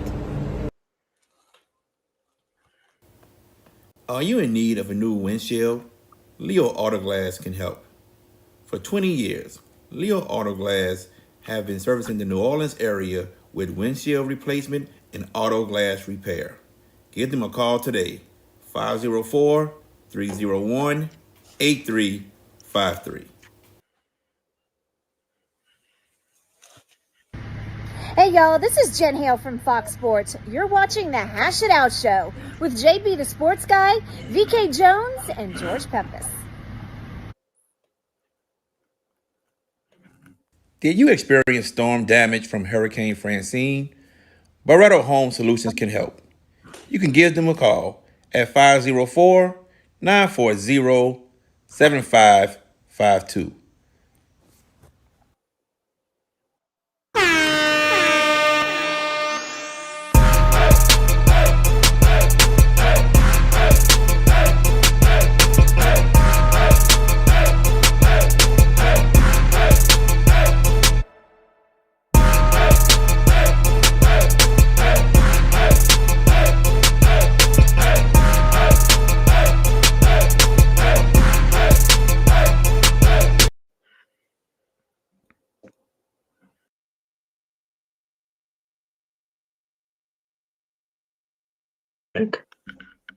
Are you in need of a new windshield? Leo Autoglass can help. For 20 years, Leo Autoglass have been servicing the New Orleans area with windshield replacement and auto glass repair. Give them a call today, 504-301-8353. Hey y'all, this is Jen Hale from Fox Sports. You're watching the Hash It Out Show with JB the Sports Guy, VK Jones, and George Pepis. Did you experience storm damage from Hurricane Francine? Barretto Home Solutions can help. You can give them a call at 504-940-7552.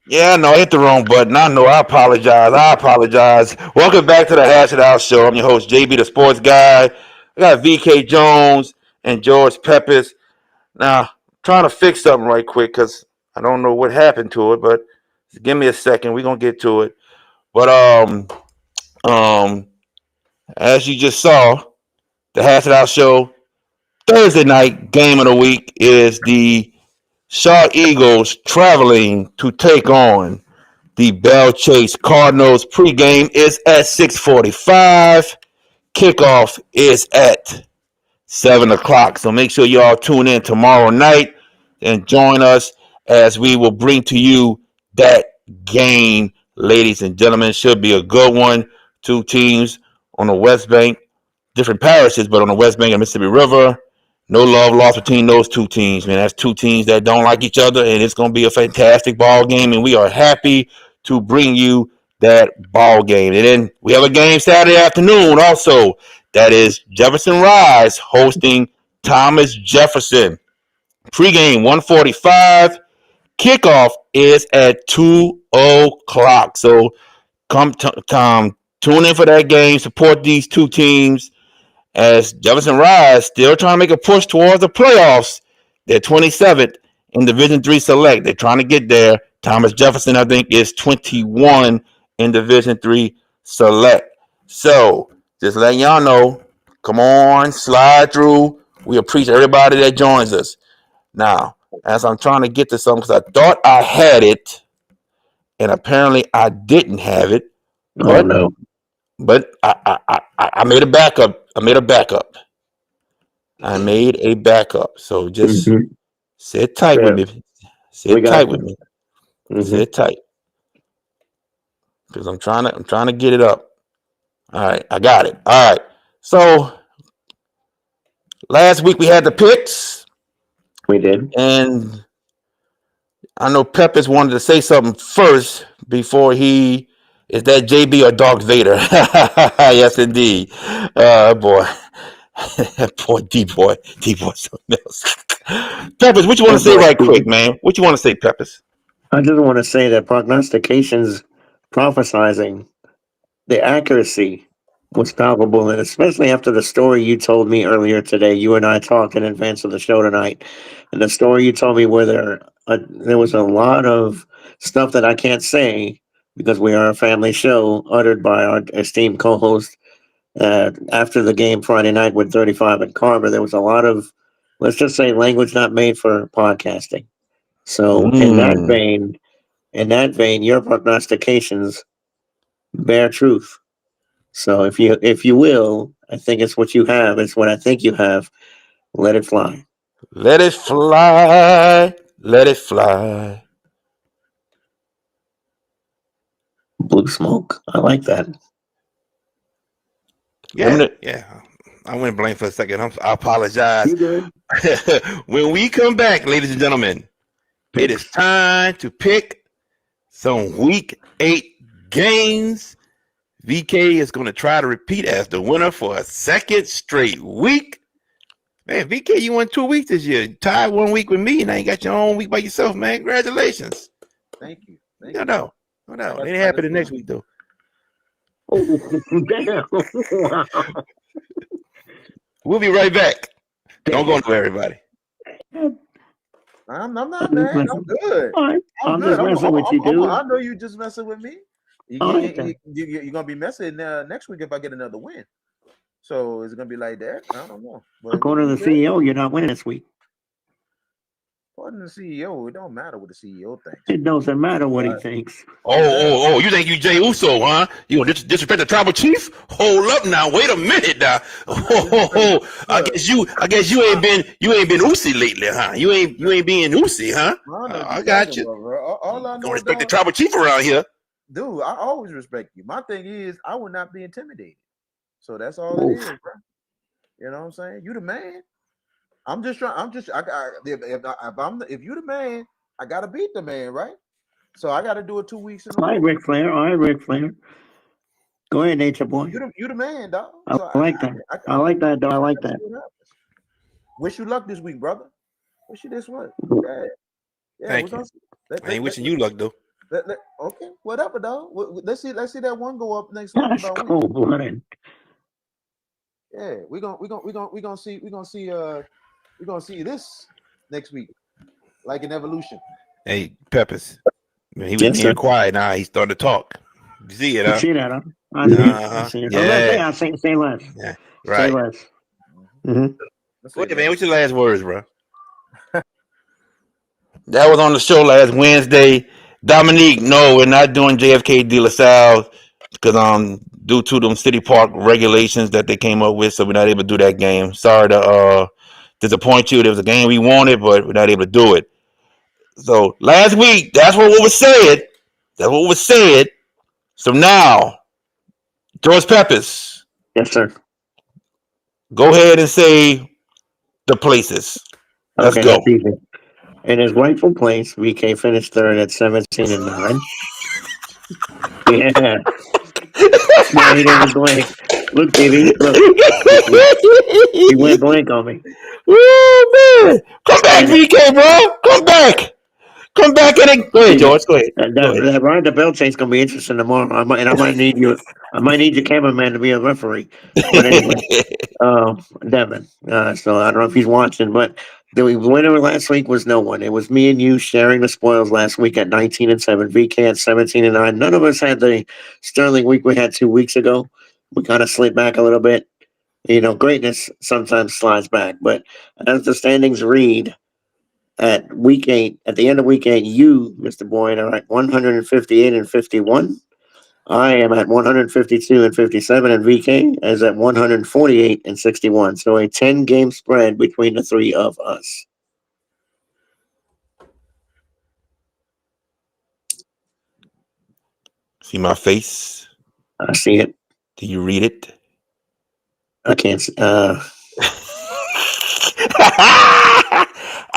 Yeah, I know. I hit the wrong button. I know. I apologize. Welcome back to the Hash It Out Show. I'm your host, JB, the Sports Guy. I got VK Jones and George Pepis. Now, I'm trying to fix something right quick because I don't know what happened to it, but give me a second. We're going to get to it. But as you just saw, the Hash It Out Show, Thursday night game of the week is the Shaw Eagles traveling to take on the Bell Chase Cardinals. Pregame is at 6:45. Kickoff is at 7 o'clock. So make sure you all tune in tomorrow night and join us as we will bring to you that game, ladies and gentlemen. Should be a good one. Two teams on the West Bank, different parishes, but on the West Bank of Mississippi River. No love lost between those two teams, man. That's two teams that don't like each other, and it's going to be a fantastic ball game, and we are happy to bring you that ball game. And then we have a game Saturday afternoon also. That is Jefferson Rise hosting Thomas Jefferson. Pregame 1:45. Kickoff is at 2 o'clock. So come tune in for that game. Support these two teams as Jefferson Rise still trying to make a push towards the playoffs. They're 27th in Division III Select. They're trying to get there. Thomas Jefferson, I think, is 21 in Division III Select. So just letting y'all know, come on, slide through. We appreciate everybody that joins us. Now, as I'm trying to get to something, because I thought I had it, and apparently I didn't have it. Oh, no. But I made a backup. I made a backup. So just sit tight with me. Sit tight with me. Sit tight. Because I'm trying to get it up. All right, I got it. All right. So last week we had the picks. We did. And I know Peppers wanted to say something first before he is that JB or Darth Vader? Yes, indeed. Boy. Boy, D-boy, something else. Peppers, what you want to say right quick, man? What you want to say, Peppers? I just want to say that prognostications, prophesizing, the accuracy was palpable, and especially after the story you told me earlier today. You and I talked in advance of the show tonight, and the story you told me where there was a lot of stuff that I can't say because we are a family show, uttered by our esteemed co-host. After the game Friday night with 35 and Carver, there was a lot of, let's just say, language not made for podcasting. So in that vein, your prognostications bear truth. So if you will, I think it's what you have. It's what I think you have. Let it fly. Let it fly. Let it fly. Blue smoke. I like that. Yeah. I went blank for a second. I apologize. You good? When we come back, ladies and gentlemen, it is time to pick some week 8 games. VK is going to try to repeat as the winner for a second straight week. Man, VK, you won 2 weeks this year. You tied 1 week with me, and now you got your own week by yourself, man. Congratulations. Thank you. No. It ain't happening next week, though. Oh, damn. We'll be right back. Don't go nowhere, everybody. I'm not mad. I'm good. Right. I'm good. just messing with you, dude. I know you just messing with me. You're gonna be messing next week if I get another win. So is it gonna be like that? I don't know. But according to the CEO, you're not winning this week. According to the CEO, it don't matter what the CEO thinks. It doesn't matter what he thinks. Oh! You think you Jay Uso, huh? You gonna disrespect the tribal chief? Hold up now. Wait a minute now. I guess you ain't been Usi lately, huh? You ain't being Usi, huh? I got you. All I know Don't respect the tribal chief around here. Dude, I always respect you. My thing is, I will not be intimidated. So that's all it is, bro. You know what I'm saying? You the man. If you the man, I gotta beat the man, right? So I gotta do it 2 weeks in a row. All right, Ric Flair. Go ahead, Nature Boy. You the man, dog. I like that. I like that, dog. I like that. Wish you luck this week, brother. Wish you this one. Yeah. Thank you. I ain't wishing you luck, though. Okay, whatever, dog. Let's see that one go up next week. That's cold-blooded. Yeah, we're gonna see this next week, like an evolution. Hey, Peppers. Man, he was being quiet. Now he's starting to talk. You see it, huh? You see that, huh? I see it. Yeah. Say less. Yeah. Right. Say less. Mm-hmm. Wait, man, what's your last words, bro? That was on the show last Wednesday. Dominique, no, we're not doing JFK De La Salle because due to them city park regulations that they came up with, so we're not able to do that game. Sorry to disappoint you. There was a game we wanted, but we're not able to do it. So last week, that's what was said. That's what was said. So now, George Peppers. Yes, sir. Go ahead and say the places. Let's go. In his rightful place, VK finished third at 17-9. Yeah. Smile, he didn't blink. Look, baby. Look. He went blank on me. Woo, man. Come back, VK, bro. Come back. Come back and go ahead, George. Go ahead. That Ryan the Bell chase gonna be interesting tomorrow. I might need you. I might need your cameraman to be a referee. But anyway, Devin. So I don't know if he's watching, but the winner last week was no one. It was me and you sharing the spoils last week at 19-7. VK at 17-9. None of us had the sterling week we had 2 weeks ago. We kind of slid back a little bit. You know, greatness sometimes slides back, but as the standings read. At week 8, at the end of week 8, you, Mr. Boyd, are at 158-51. I am at 152-57, and VK is at 148-61. So a 10-game spread between the three of us. See my face? I see it. Do you read it? I can't see.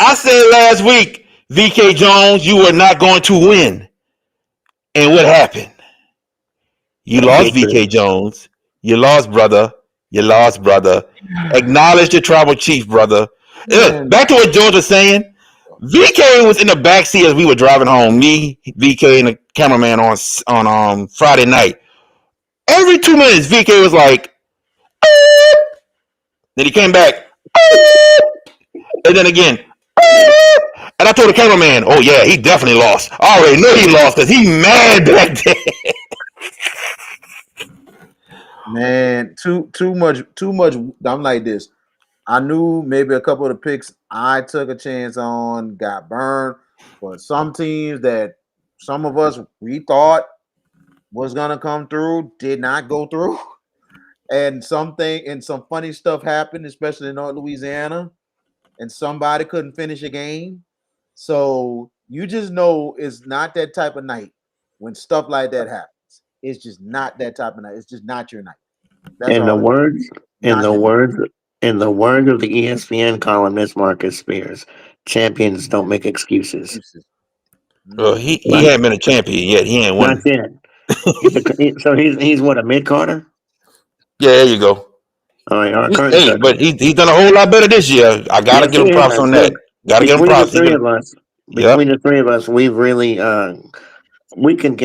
I said last week, VK Jones, you were not going to win. And what happened? You lost, VK Jones. You lost, brother. You lost, brother. Acknowledge the tribal chief, brother. Back to what George was saying. VK was in the backseat as we were driving home. Me, VK, and the cameraman on Friday night. Every 2 minutes, VK was like, then he came back, and then again, And I told the cameraman, "Oh yeah, he definitely lost. I already knew he lost because he mad back there." Man, too much. I'm like this. I knew maybe a couple of the picks I took a chance on got burned, but some teams that some of us we thought was gonna come through did not go through. And some funny stuff happened, especially in North Louisiana, and somebody couldn't finish a game. So you just know it's not that type of night when stuff like that happens. It's just not that type of night. It's just not your night. That's In the all. It is. words, in Not the your night. words, in the words of the ESPN columnist Marcus Spears, champions don't make excuses. Excuses. Well, Mm. he Right? hadn't been a champion yet. He ain't Not won. yet. So he's what, a mid Carter? Yeah, there you go. All right, our curtain Hey, setter. but he's done a whole lot better this year. I gotta Yes, give he him props has. on that. Look, Gotta give him between the props. three of us, Yep. we've really we can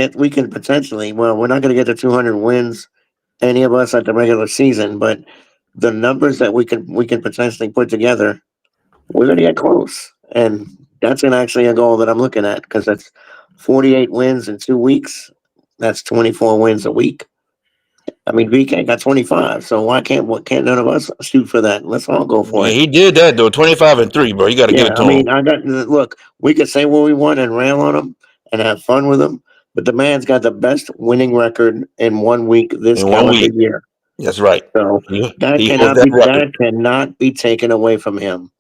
potentially, well, we're not going to get to 200 wins, any of us, at the regular season, but the numbers that we can potentially put together, we're going to get close, and that's actually a goal that I'm looking at, because that's 48 wins in 2 weeks. That's 24 wins a week. I mean, VK got 25, so can't none of us shoot for that? Let's all go for Yeah, it. he did that though. 25-3, bro. You got to give Yeah, it I to him. mean, look, we could say what we want and rail on him and have fun with him, but the man's got the best winning record in 1 week this In one calendar week. year. That's right. So He holds that record. that cannot be taken away from him.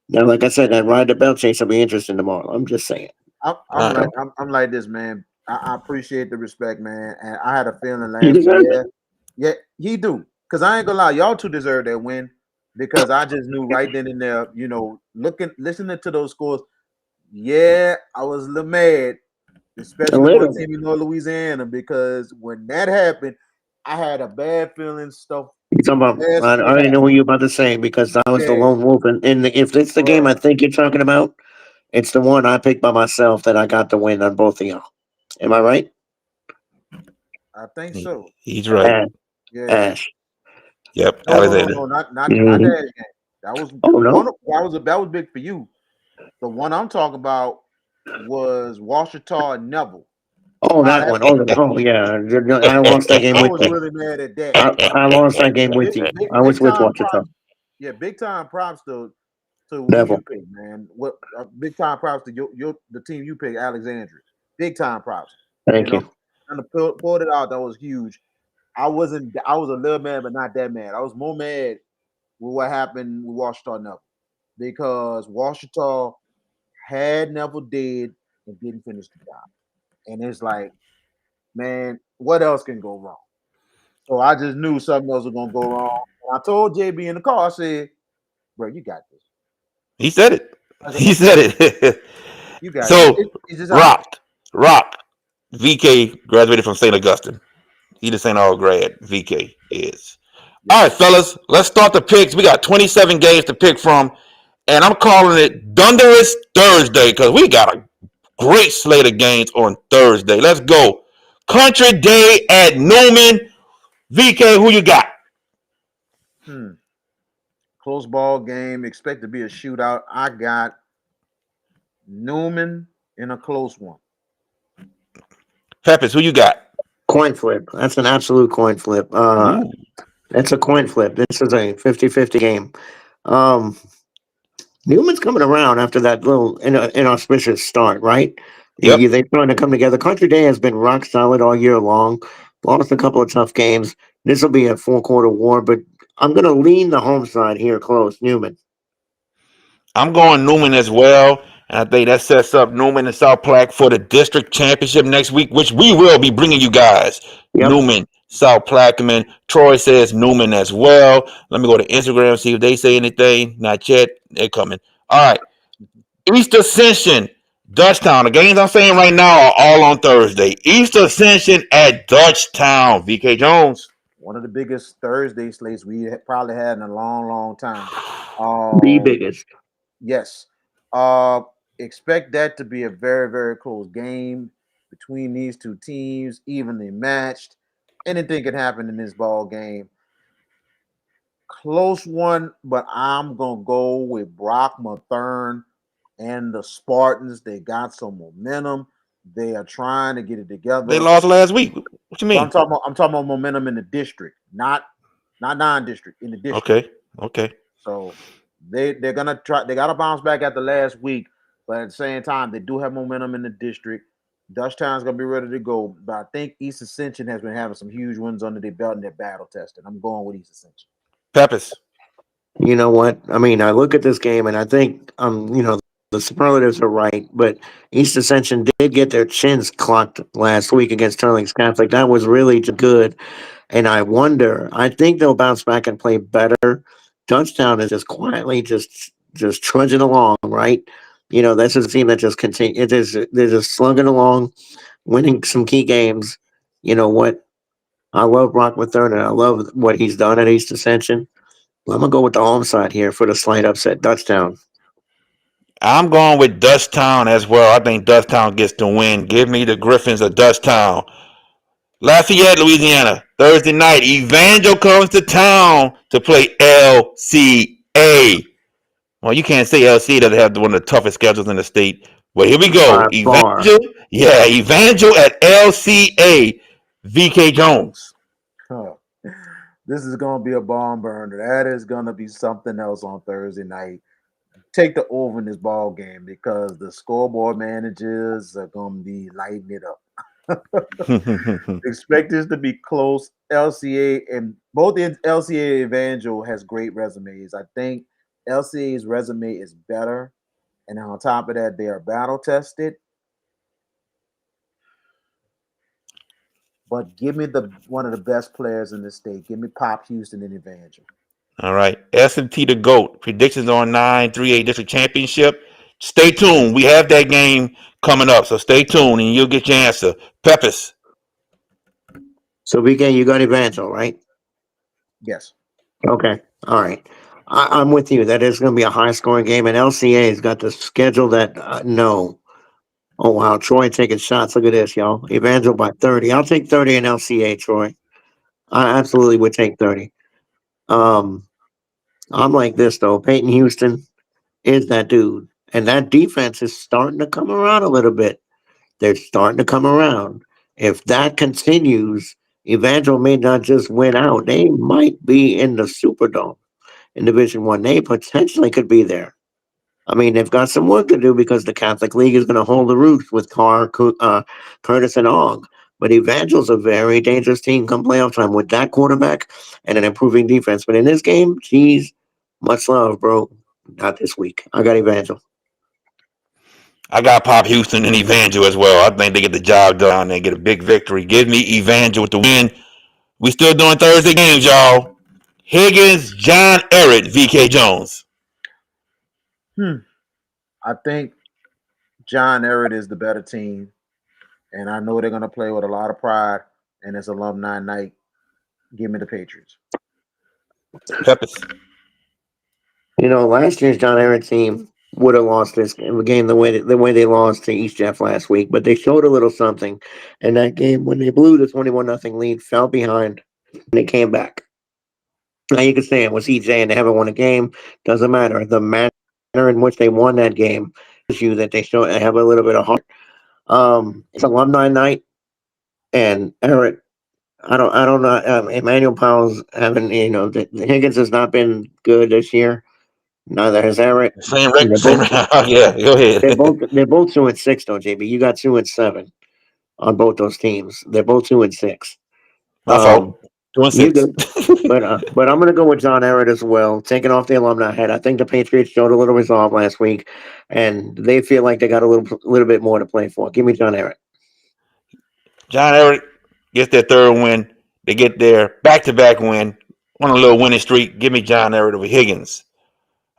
Now, like I said, that ride the belt chase will be interesting tomorrow. I'm just saying. All right. I'm like this, man. I appreciate the respect, man. And I had a feeling He last deserves it. year. Yeah, he do. Cause I ain't gonna lie, y'all two deserve that win. Because I just knew right then and there, listening to those scores. Yeah, I was a little mad, A especially on little. Team Louisiana, because when that happened, I had a bad feeling stuff You talking about? bad I would already know happen. what you're about to say, because I was the Yeah, lone wolf, and if it's the game I think you're talking about, it's the one I picked by myself that I got the win on both of y'all. Am I right? I think so. He's right. Ash. Yeah. Ash. Yep. No, Alexander. not Mhm. that game. That was Oh the one. no. That was big for you. The one I'm talking about was Washita and Neville. Oh, How that that one. Oh yeah. I lost that game I with was you. really mad at that. I lost that game with you. I was Big with time Washington. props. Yeah, big time props to who you Neville. picked, man. What big time props to your the team you picked, Alexandria. Big time props. You Thank know, you. and to pull it out, that was huge. I wasn't. I was a little mad, but not that mad. I was more mad with what happened with Washita Neville because Washita had Neville dead and didn't finish the job, and it's like, man, what else can go wrong? So I just knew something else was gonna go wrong. And I told JB in the car, I said, "Bro, you got this. He said it. I said, He said it. you got this. So, It's just how it is." Rock. VK graduated from St. Augustine. He the St. Aug grad. VK is. All Yes, right, sir. fellas. Let's start the picks. We got 27 games to pick from, and I'm calling it Thunderous Thursday because we got a great slate of games on Thursday. Let's go. Country Day at Newman. VK, who you got? Hmm. Close ball game. Expect to be a shootout. I got Newman in a close one. Peppers, who you got? Coin flip. That's an absolute coin flip. Ooh. It's a coin flip. This is a 50-50 game. Um, Newman's coming around after that little inauspicious start, right? Yep. They trying to come together. Country Day has been rock solid all year long. Lost a couple of tough games. This will be a 4-quarter war, but I'm going to lean the home side here close. Newman. I'm going Newman as well. And I think that sets up Newman and South Platte for the district championship next week, which we will be bringing you guys. Yep. Newman, South Plaquemine. Troy says Newman as well. Let me go to Instagram, see if they say anything. Not yet. They're coming. All right. East Ascension, Dutchtown. The games I'm saying right now are all on Thursday. East Ascension at Dutchtown. VK Jones. One of the biggest Thursday slates we probably had in a long, long time. The Um, biggest. yes. Uh, expect that to be a very, very close game between these two teams, evenly matched. Anything can happen in this ball game. Close one, but I'm gonna go with Brock Mathern and the Spartans. They got some momentum. They are trying to get it together. They lost last week. What you mean? So I'm talking about momentum in the district, not non-district, in the district. Okay. So they're gonna try. They got to bounce back after last week, but at the same time, they do have momentum in the district. Dutchtown's gonna be ready to go, but I think East Ascension has been having some huge wins under their belt and they're battle tested. I'm going with East Ascension. Peppers. You know what? I mean, I look at this game and I think, the superlatives are right, but East Ascension did get their chins clocked last week against Sterling's Catholic. That was really good. And I think they'll bounce back and play better. Georgetown is just quietly just trudging along, right? That's a team that just continue. They're just slugging along, winning some key games. You know what? I love Brock Mathern and I love what he's done at East Ascension. I'm gonna go with the home side here for the slight upset, Dutchtown. I'm going with Dutchtown as well. I think Dutchtown gets the win. Give me the Griffins of Dutchtown. Lafayette, Louisiana, Thursday night. Evangel comes to town to play LCA. Well, you can't say LCA doesn't have one of the toughest schedules in the state. But here we go. By far. Evangel at LCA. VK Jones. Huh. This is gonna be a barn burner. That is gonna be something else on Thursday night. Take the over in this ball game because the scoreboard managers are gonna be lighting it up. Expect this to be close. LCA and both LCA and Evangel has great resumes. I think LCA's resume is better, and on top of that, they are battle tested. But give me one of the best players in the state. Give me Pop Houston and Evangel. All right. S&T the GOAT. Predictions on 9-3-8 district championship. Stay tuned. We have that game coming up. So stay tuned and you'll get your answer. Peppers. So BK, you got Evangel, right? Yes. Okay. All right. I'm with you. That is going to be a high scoring game, and LCA's got the schedule that no. Oh wow, Troy taking shots. Look at this, y'all. Evangel by 30. I'll take 30 in LCA, Troy. I absolutely would take 30. Um, I'm like this though. Peyton Houston is that dude, and that defense is starting to come around a little bit. They're starting to come around. If that continues, Evangel may not just win out. They might be in the Superdome in Division One. They potentially could be there. I mean, they've got some work to do because the Catholic League is going to hold the roots with Curtis, and Og. But Evangel's a very dangerous team come playoff time with that quarterback and an improving defense. But in this game, geez, much love, bro. Not this week. I got Evangel. I got Pop Houston and Evangel as well. I think they get the job done. They get a big victory. Give me Evangel with the win. We still doing Thursday games, y'all. Higgins, John Ehret, VK Jones. I think John Ehret is the better team, and I know they're going to play with a lot of pride, and it's alumni night. Give me the Patriots. Peppers. Last year's John Ehret team would have lost this game the way they lost to East Jeff last week, but they showed a little something in that game when they blew the 21-0 lead, fell behind, and they came back. Now you can say it was EJ and they haven't won a game. Doesn't matter. The manner in which they won that game shows you that they have a little bit of heart. It's alumni night, and Ehret. I don't know. Emmanuel Powell's having. Higgins has not been good this year. Neither has Ehret. Same record. Yeah, go ahead. They're both 2-6 though, JB. You got 2-7 on both those teams. They're both 2-6. My fault. 2-6. But I'm gonna go with John Ehret as well, taking off the alumni head. I think the Patriots showed a little resolve last week, and they feel like they got a little bit more to play for. Give me John Ehret. John Ehret gets their third win. They get their back-to-back win on a little winning streak. Give me John Ehret over Higgins.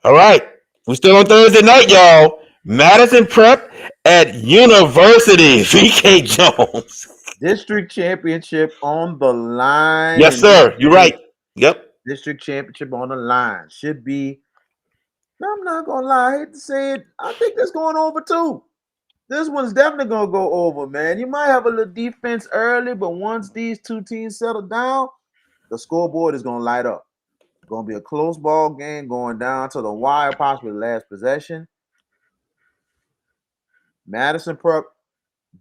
All right. We're still on Thursday night, y'all. Madison Prep at University. VK Jones. District championship on the line. Yes, sir. You're right. Yep. District championship on the line. Should be. I'm not going to lie. I hate to say it. I think that's going over too. This one's definitely going to go over, man. You might have a little defense early, but once these two teams settle down, the scoreboard is going to light up. Going to be a close ball game going down to the wire, possibly last possession. Madison Prep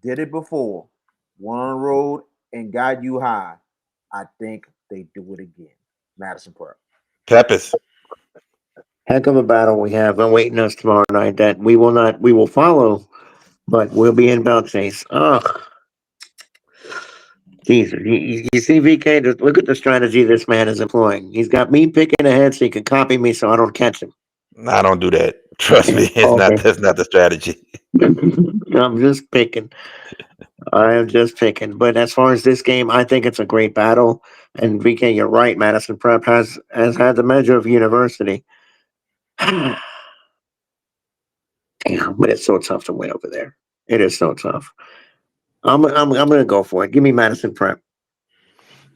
did it before, went on the road and got you high. I think they do it again. Madison Prep. Peppers. Heck of a battle we have awaiting us tomorrow night that we will follow, but we'll be in belt chase. Ugh. Jesus, you see, VK, look at the strategy this man is employing. He's got me picking ahead so he can copy me so I don't catch him. I don't do that. Trust me, it's not. Okay. That's not the strategy. I'm just picking. I am just picking. But as far as this game, I think it's a great battle. And VK, you're right. Madison Prep has had the measure of university. Damn, but it's so tough to win over there. It is so tough. I'm gonna go for it. Give me Madison Prep.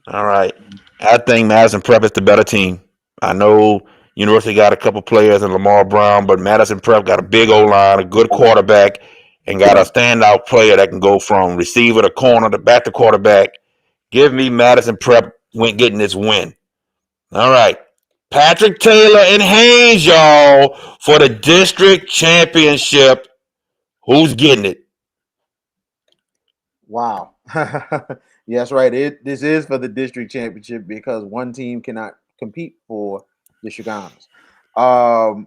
All right. I think Madison Prep is the better team. I know University got a couple players in Lamar Brown, but Madison Prep got a big O line, a good quarterback, and got a standout player that can go from receiver to corner to back to quarterback. Give me Madison Prep getting this win. All right. Patrick Taylor and Haynes, y'all, for the district championship. Who's getting it? Wow. Yes, right. This is for the district championship because one team cannot compete for district honors.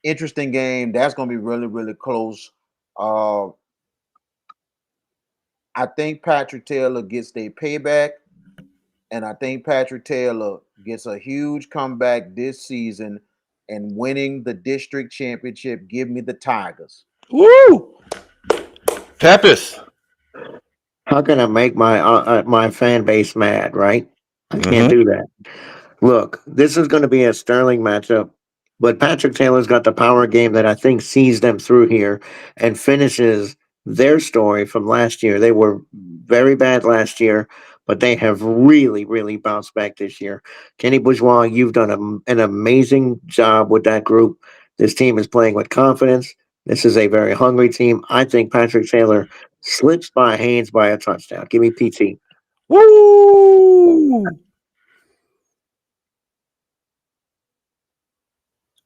Interesting game. That's going to be really, really close. I think Patrick Taylor gets their payback, and I think Patrick Taylor gets a huge comeback this season and winning the district championship. Give me the Tigers. Woo! Peppers. How can I make my fan base mad? Right? I can't Mm-hmm. do that. Look, this is going to be a sterling matchup, but Patrick Taylor's got the power game that I think sees them through here and finishes their story from last year. They were very bad last year, but they have really, really bounced back this year. Kenny Bourgeois, you've done an amazing job with that group. This team is playing with confidence. This is a very hungry team. I think Patrick Taylor slips by Haynes by a touchdown. Give me PT. Woo!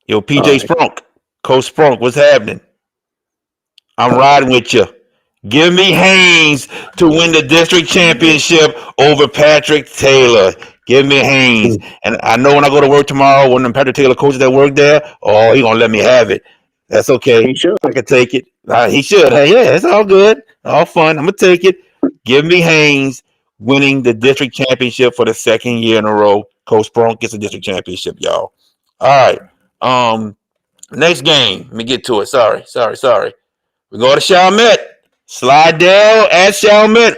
Yo, All PJ right. Sprunk, Coach Sprunk, what's happening? I'm riding with you. Give me Haynes to win the district championship over Patrick Taylor. Give me Haynes. And I know when I go to work tomorrow, one of them Patrick Taylor coaches that work there, he going to let me have it. That's okay. He should. I can take it. He should. Hey, yeah, it's all good. All fun. I'm going to take it. Give me Haynes winning the district championship for the second year in a row. Coach Sprunk gets a district championship, y'all. All right. Next game. Let me get to it. Sorry. We go to Chalmette. Slidell at Chalmette.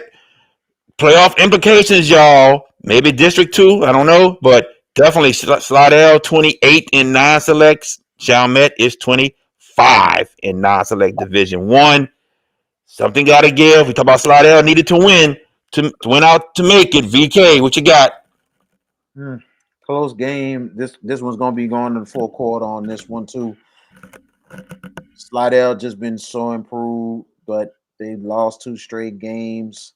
Playoff implications, y'all. Maybe District 2. I don't know. But definitely Slidell 28 in non-selects. Chalmette is 25 in non-select Division 1. Something got to give. We talk about Slidell needed to win to win out to make it. VK, what you got? Close game. This one's gonna be going to the full court on this one too. Slidell just been so improved, but they lost 2 straight games.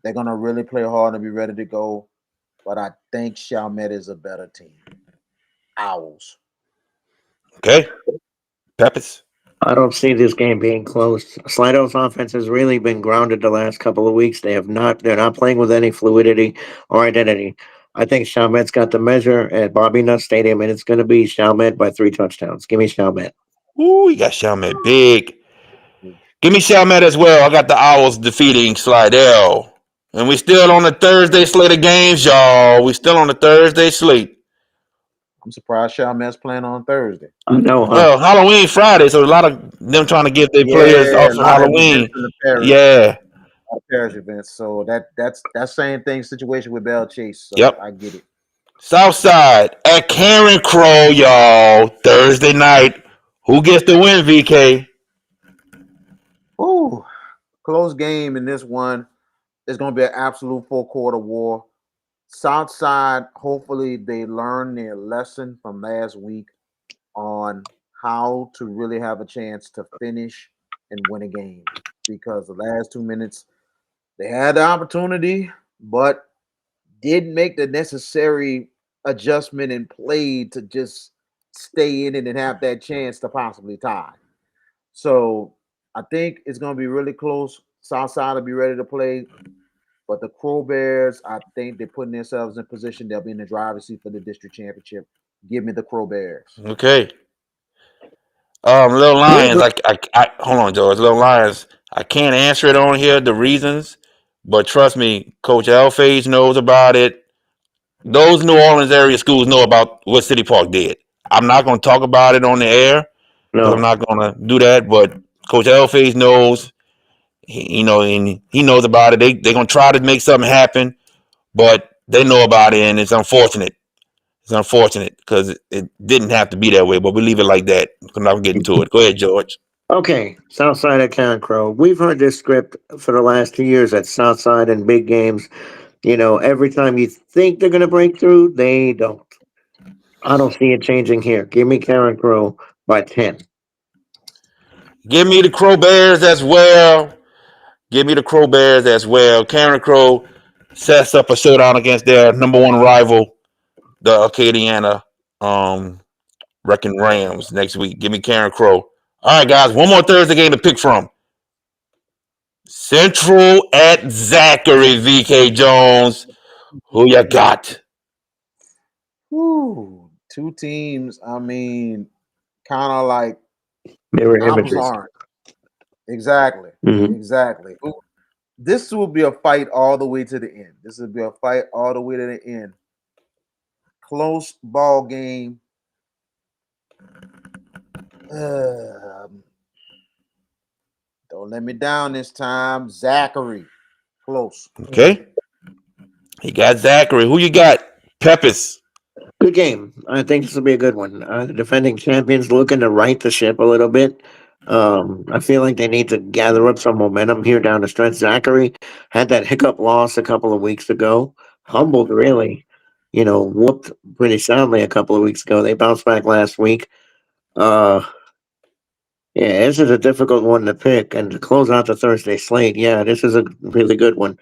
They're gonna really play hard and be ready to go. But I think Chalmette is a better team. Owls. Okay. Peppers. I don't see this game being close. Slidell's offense has really been grounded the last couple of weeks. They're not playing with any fluidity or identity. I think Chalmette's got the measure at Bobby Nutt Stadium, and it's going to be Chalmette by 3 touchdowns. Give me Chalmette. Ooh, you got Chalmette big. Give me Chalmette as well. I got the Owls defeating Slidell. And we still on the Thursday slate of games, y'all. We still on the Thursday slate. I'm surprised Chalmette's playing on Thursday. I know, huh? Well, Halloween Friday, so a lot of them trying to give their players Yeah, off a for lot of events Halloween. in the parish. Yeah. Parish events. So that's same thing situation with Bell Chase. So Yep. I get it. Southside at Karen Crow, y'all. Thursday night. Who gets the win, VK? Ooh, close game in this one. It's going to be an absolute 4-quarter war. Southside, hopefully they learn their lesson from last week on how to really have a chance to finish and win a game. Because the last 2 minutes, they had the opportunity, but didn't make the necessary adjustment and play to just stay in it and have that chance to possibly tie. So I think it's gonna be really close. Southside will be ready to play, but the Crow Bears, I think they're putting themselves in position. They'll be in the driver's seat for the district championship. Give me the Crow Bears. Okay. Little Yeah, Lions. I hold on, George. Little Lions. I can't answer it on here, the reasons, but trust me, Coach Alphage knows about it. Those New Orleans area schools know about what City Park did. I'm not going to talk about it on the air because I'm no. not going to do that. But Coach Alphage knows, and he knows about it. They're going to try to make something happen, but they know about it, and it's unfortunate. It's unfortunate because it didn't have to be that way, but we leave it like that. I'm not getting to it. Go ahead, George. Okay, Southside at Karen Crow. We've heard this script for the last 2 years at Southside and big games. Every time you think they're going to break through, they don't. I don't see it changing here. Give me Karen Crow by 10. Give me the Crow Bears as well. Give me the Crow Bears as well. Karen Crow sets up a showdown against their number one rival, the Acadiana Wrecking Rams next week. Give me Karen Crow. All right, guys. One more Thursday game to pick from. Central at Zachary, VK Jones. Who you got? Woo. Two teams. I mean, kind of like Mirror apples images. orange. Exactly. Mhm. Exactly. Ooh, this will be a fight all the way to the end. This will be a fight all the way to the end. Close ball game. Don't let me down this time. Zachary. Close. Okay. He got Zachary. Who you got? Peppers. Good game. I think this will be a good one. The defending champions looking to right the ship a little bit. I feel like they need to gather up some momentum here down the stretch. Zachary had that hiccup loss a couple of weeks ago. Humbled, really. Whooped pretty soundly a couple of weeks ago. They bounced back last week. Uh, yeah, this is a difficult one to pick. And to close out the Thursday slate, yeah, this is a really good one.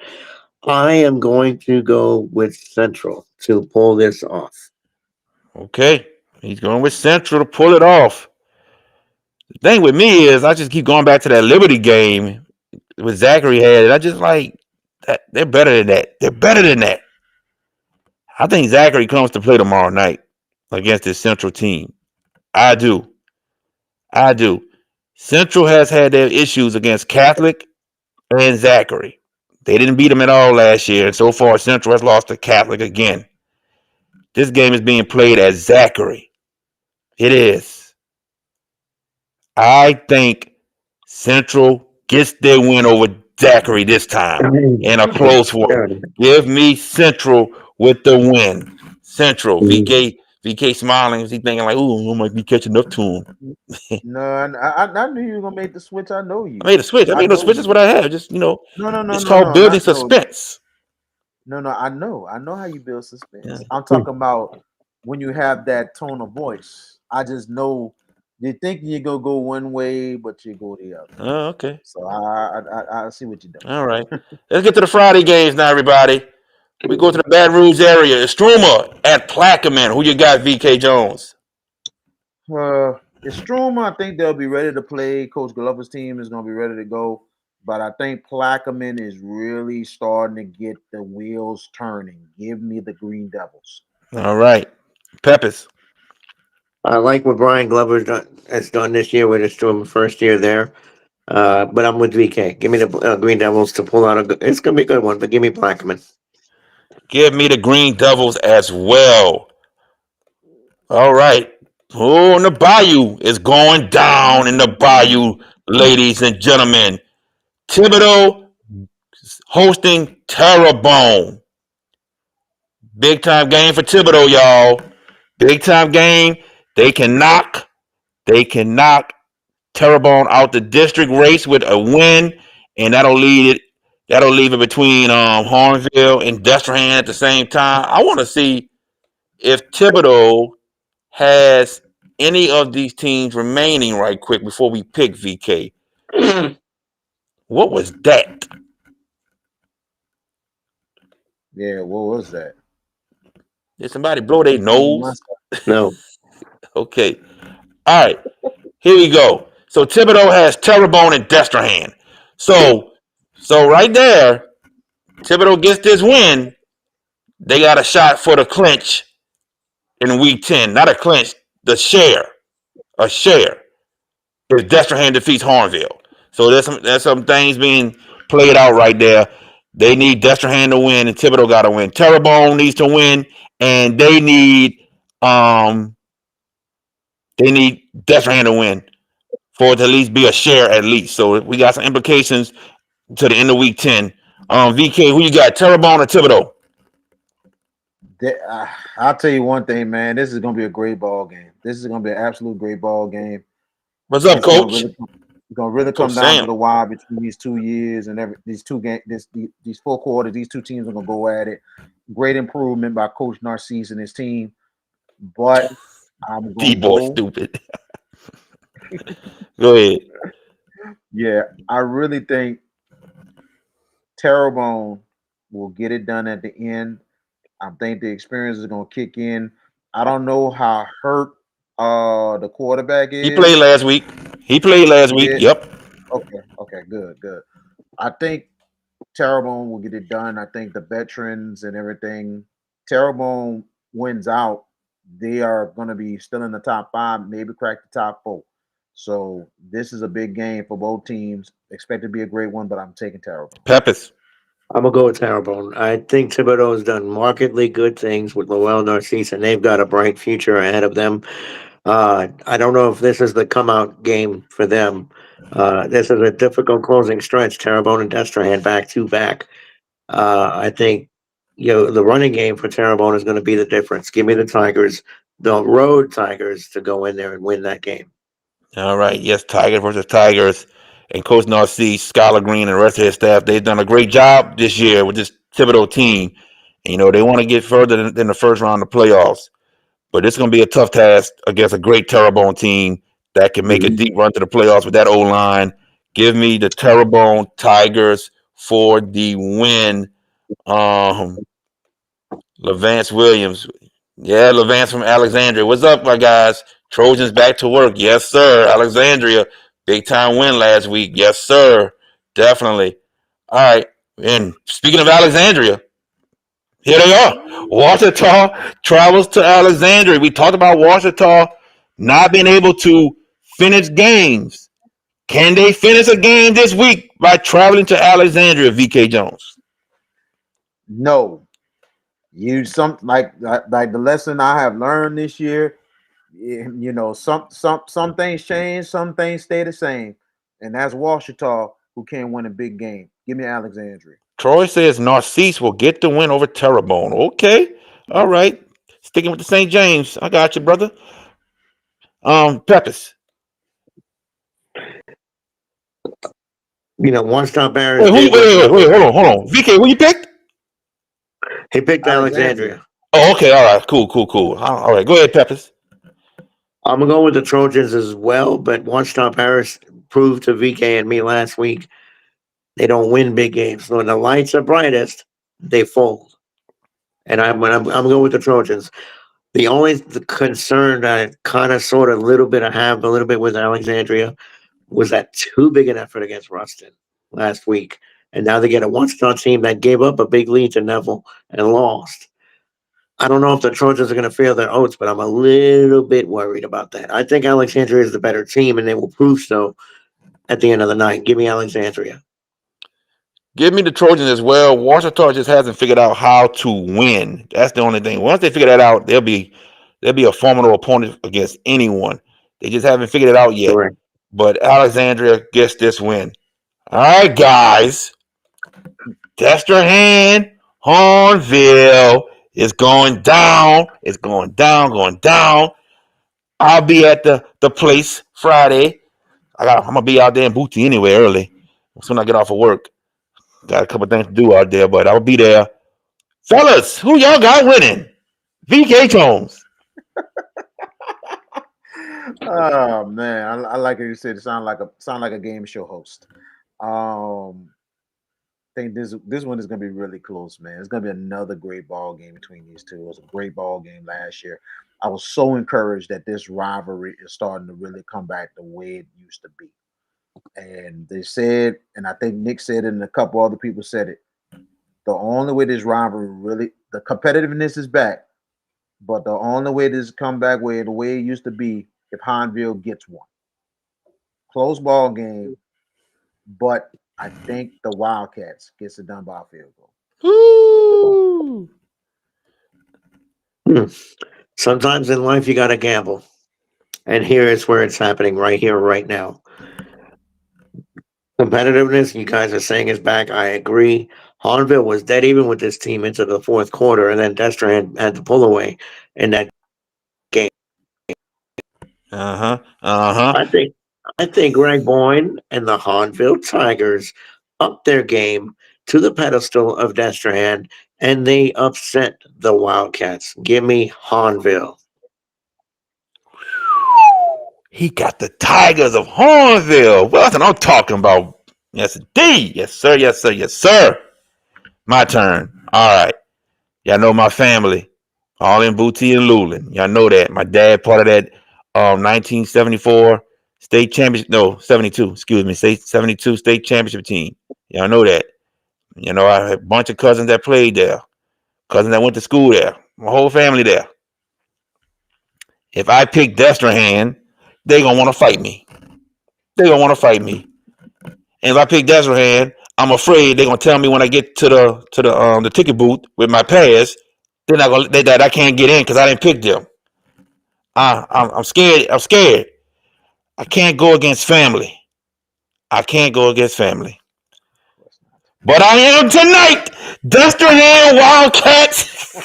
I am going to go with Central to pull this off. Okay. He's going with Central to pull it off. The thing with me is I just keep going back to that Liberty game with Zachary had it. I just like that they're better than that. They're better than that. I think Zachary comes to play tomorrow night against this Central team. I do. I do. Central has had their issues against Catholic and Zachary. They didn't beat them at all last year, and so far Central has lost to Catholic again. This game is being played at Zachary. It is. I think Central gets their win over Zachary this time in a close one. Give me Central with the win. Central. VK smiling. He's thinking like, ooh, I might be catching up to him. No, I knew you were gonna make the switch. I know you. I made a switch. I made no switch. That's what I have. Just No, it's called building suspense. No, I know how you build suspense. Yeah. I'm talking about when you have that tone of voice. I just know you're thinking you're gonna go one way, but you go the other. Oh, okay. So I see what you're doing. All right. Let's get to the Friday games now, everybody. We go to the Baton Rouge area. Struma at Plaquemine. Who you got, VK Jones? Struma, I think they'll be ready to play. Coach Glover's team is gonna be ready to go. But I think Plaquemine is really starting to get the wheels turning. Give me the Green Devils. All right. Peppers. I like what Brian Glover has done this year with his first year there. But I'm with VK. Give me the Green Devils to pull out it's going to be a good one, but give me Blackman. Give me the Green Devils as well. All right. Oh, and the Bayou is going down in the Bayou, ladies and gentlemen. Thibodeau hosting Terrebonne. Big time game for Thibodeau, y'all. Big time game. They can knock Terrebonne out the district race with a win, and that'll leave it between Hornville and Destrehan at the same time. I want to see if Thibodeau has any of these teams remaining right quick before we pick VK. What was that? Yeah, what was that? Did somebody blow their nose? No. Okay. All right. Here we go. So Thibodeau has Terrebonne and Destrehan. So right there, Thibodeau gets this win. They got a shot for the clinch in week 10. Not a clinch, the share. A share. If Destrehan defeats Hornville. So there's some things being played out right there. They need Destrehan to win, and Thibodeau got to win. Terrebonne needs to win, and they need Destrehan to win for it to at least be a share at least. So we got some implications to the end of week 10. VK, who you got, Terrebonne or Thibodeau? I'll tell you one thing, man. This is going to be a great ball game. This is going to be an absolute great ball game. What's up, It's Coach? It's going to really come down to the wire between these 2 years and these 4 quarters. These two teams are going to go at it. Great improvement by Coach Narcisse and his team, but I'm going to go stupid. Go ahead. Yeah, I really think Terrebonne will get it done at the end. I think the experience is going to kick in. I don't know how hurt the quarterback is. He played last week. Yep. Okay, good. I think Terrebonne will get it done. I think the veterans and everything, Terrebonne wins out. They are going to be still in the top 5, maybe crack the top 4. So this is a big game for both teams. Expect it to be a great one, but I'm taking Terrebonne. Peppers. I'm gonna go with Terrebonne. I think Thibodeau has done markedly good things with Lowell Narcisse, and they've got a bright future ahead of them. I don't know if this is the come out game for them. This is a difficult closing stretch. Terrebonne and Destrehan back to back. I think the running game for Terrebonne is going to be the difference. Give me the Tigers, the road Tigers, to go in there and win that game. All right. Yes, Tigers versus Tigers. And Coach Narcisse, Skylar Green, and the rest of his staff, they've done a great job this year with this Thibodeau team. And, they want to get further than the first round of playoffs. But it's going to be a tough task against a great Terrebonne team that can make a deep run to the playoffs with that O-line. Give me the Terrebonne Tigers for the win. LaVance Williams. Yeah, LaVance from Alexandria. What's up, my guys? Trojans back to work. Yes, sir. Alexandria, big time win last week. Yes, sir. Definitely. All right. And speaking of Alexandria, here they are. Ouachita travels to Alexandria. We talked about Ouachita not being able to finish games. Can they finish a game this week by traveling to Alexandria, VK Jones? No. Like the lesson I have learned this year, some things change, some things stay the same. And that's Ouachita, who can't win a big game. Give me Alexandria. Troy says Narcisse will get the win over Terrebonne. Okay. All right. Sticking with the St. James. I got you, brother. Peppers. One stop Barris. Wait, hold on. VK, who you picked? He picked Alexandria. Oh, okay. All right. Cool. All right. Go ahead, Peppers. I'm going to go with the Trojans as well, but Ouachita Paris proved to VK and me last week they don't win big games. When the lights are brightest, they fold. And I'm going with the Trojans. The concern I kind of sort of have a little bit with Alexandria was that too big an effort against Ruston last week. And now they get a one-star team that gave up a big lead to Neville and lost. I don't know if the Trojans are going to fail their oats, but I'm a little bit worried about that. I think Alexandria is the better team, and they will prove so at the end of the night. Give me Alexandria. Give me the Trojans as well. Ouachita just hasn't figured out how to win. That's the only thing. Once they figure that out, they'll be a formidable opponent against anyone. They just haven't figured it out yet. Correct. But Alexandria gets this win. All right, guys. Destrehan, Hornville is going down. It's going down. I'll be at the place Friday. I'm gonna be out there in Booty anyway early. As soon as I get off of work. Got a couple things to do out there, but I'll be there. Fellas, who y'all got winning? VK Jones. Oh man, I like it. You said it sound like a game show host. think this one is gonna be really close, man. It's gonna be another great ball game between these two. It was a great ball game last year. I was so encouraged that this rivalry is starting to really come back the way it used to be. And they said, and I think Nick said it, and a couple other people said it. The only way this rivalry really, the competitiveness is back, but the only way this come back the way it used to be, if Hanville gets one. Close ball game, but I think the Wildcats gets it done by a field goal. Woo! Sometimes in life you got to gamble. And here is where it's happening right here, right now. Competitiveness, you guys are saying, is back. I agree. Harnville was dead even with this team into the fourth quarter, and then Destrehan had to pull away in that game. I think Greg Boyne and the Harnville Tigers upped their game to the pedestal of Destrehan, and they upset the Wildcats. Give me Harnville. He got the Tigers of Hornville. Well, that's what I'm talking about. Yes, indeed. Yes, sir. Yes, sir. Yes, sir. My turn. All right. Y'all know my family. All in Booty and Luling. Y'all know that. My dad part of that 1974 state championship. No, 72. Excuse me. 72 state championship team. Y'all know that. You know, I had a bunch of cousins that played there. Cousins that went to school there. My whole family there. If I pick Destrehan, they gonna want to fight me. They gonna want to fight me. And if I pick Destrehan, I'm afraid they're gonna tell me when I get to the ticket booth with my pass, they're not gonna that I can't get in because I didn't pick them. I'm scared. I'm scared. I can't go against family. I can't go against family. But I am tonight. Destrehan Wildcats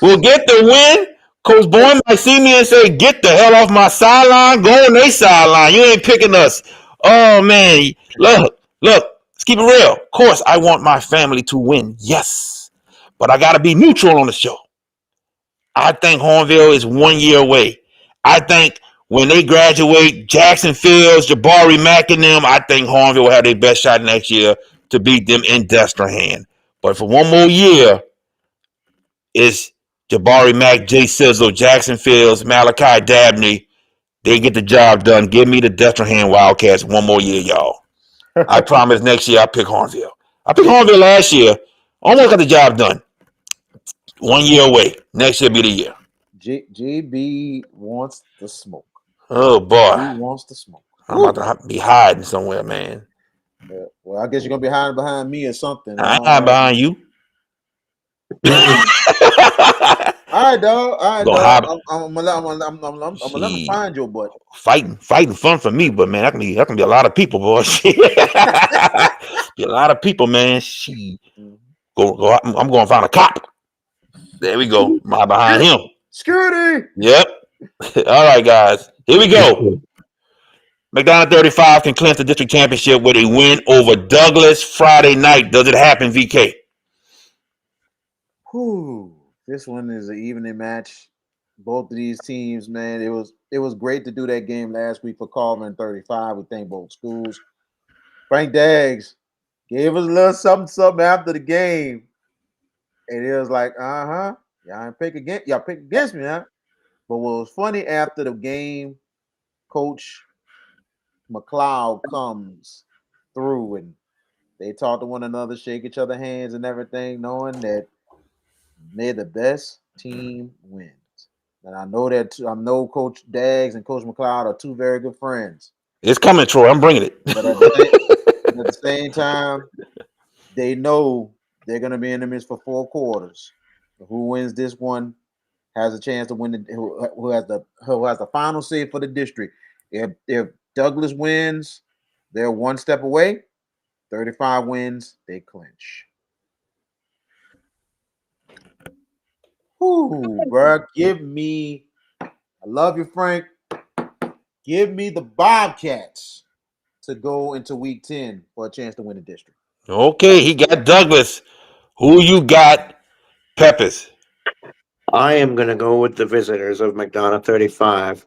will get the win. Coach Boyne might see me and say, "Get the hell off my sideline. Go on their sideline. You ain't picking us." Oh man, look. Let's keep it real. Of course, I want my family to win. Yes, but I gotta be neutral on the show. I think Hornville is 1 year away. I think when they graduate, Jackson Fields, Jabari Mack and them, I think Hornville will have their best shot next year to beat them in Destrehan. But for 1 more year, it's Jabari Mack, Jay Sizzle, Jackson Fields, Malachi Dabney. They get the job done. Give me the Destrehan Wildcats 1 more year, y'all. I promise next year I'll pick Hornville. I picked Hornville last year. Almost got the job done. 1 year away. Next year be the year. JB wants the smoke. Oh boy. He wants the smoke. I'm about to be hiding somewhere, man. Yeah. Well, I guess you're gonna be hiding behind me or something. I ain't hiding behind you. All right, dog. All right, dog. I'm gonna let him find your butt. Fighting fun for me, but man, that can be a lot of people, boy. Be a lot of people, man. Go. I'm going to find a cop. There we go. My behind him. Security. Yep. All right, guys. Here we go. McDonough 35 can clinch the district championship with a win over Douglas Friday night. Does it happen, VK? Whew. This one is an evening match. Both of these teams, man, it was great to do that game last week for Carver 35. We thank both schools. Frank Daggs gave us a little something after the game. And it was like, y'all pick against me, huh? But what was funny after the game, Coach McLeod comes through and they talk to one another, shake each other's hands and everything, knowing that may the best team wins. And I know Coach Daggs and Coach McLeod are two very good friends. It's coming, Troy. I'm bringing it. But at the same time, they know they're going to be enemies for 4 quarters. Who wins this one has a chance to win. Who has the final say for the district. If Douglas wins, they're 1 step away. 35 wins, they clinch. Ooh, bro, I love you, Frank. Give me the Bobcats to go into week 10 for a chance to win the district. Okay, he got Douglas. Who you got, Peppers? I am going to go with the visitors of McDonough 35.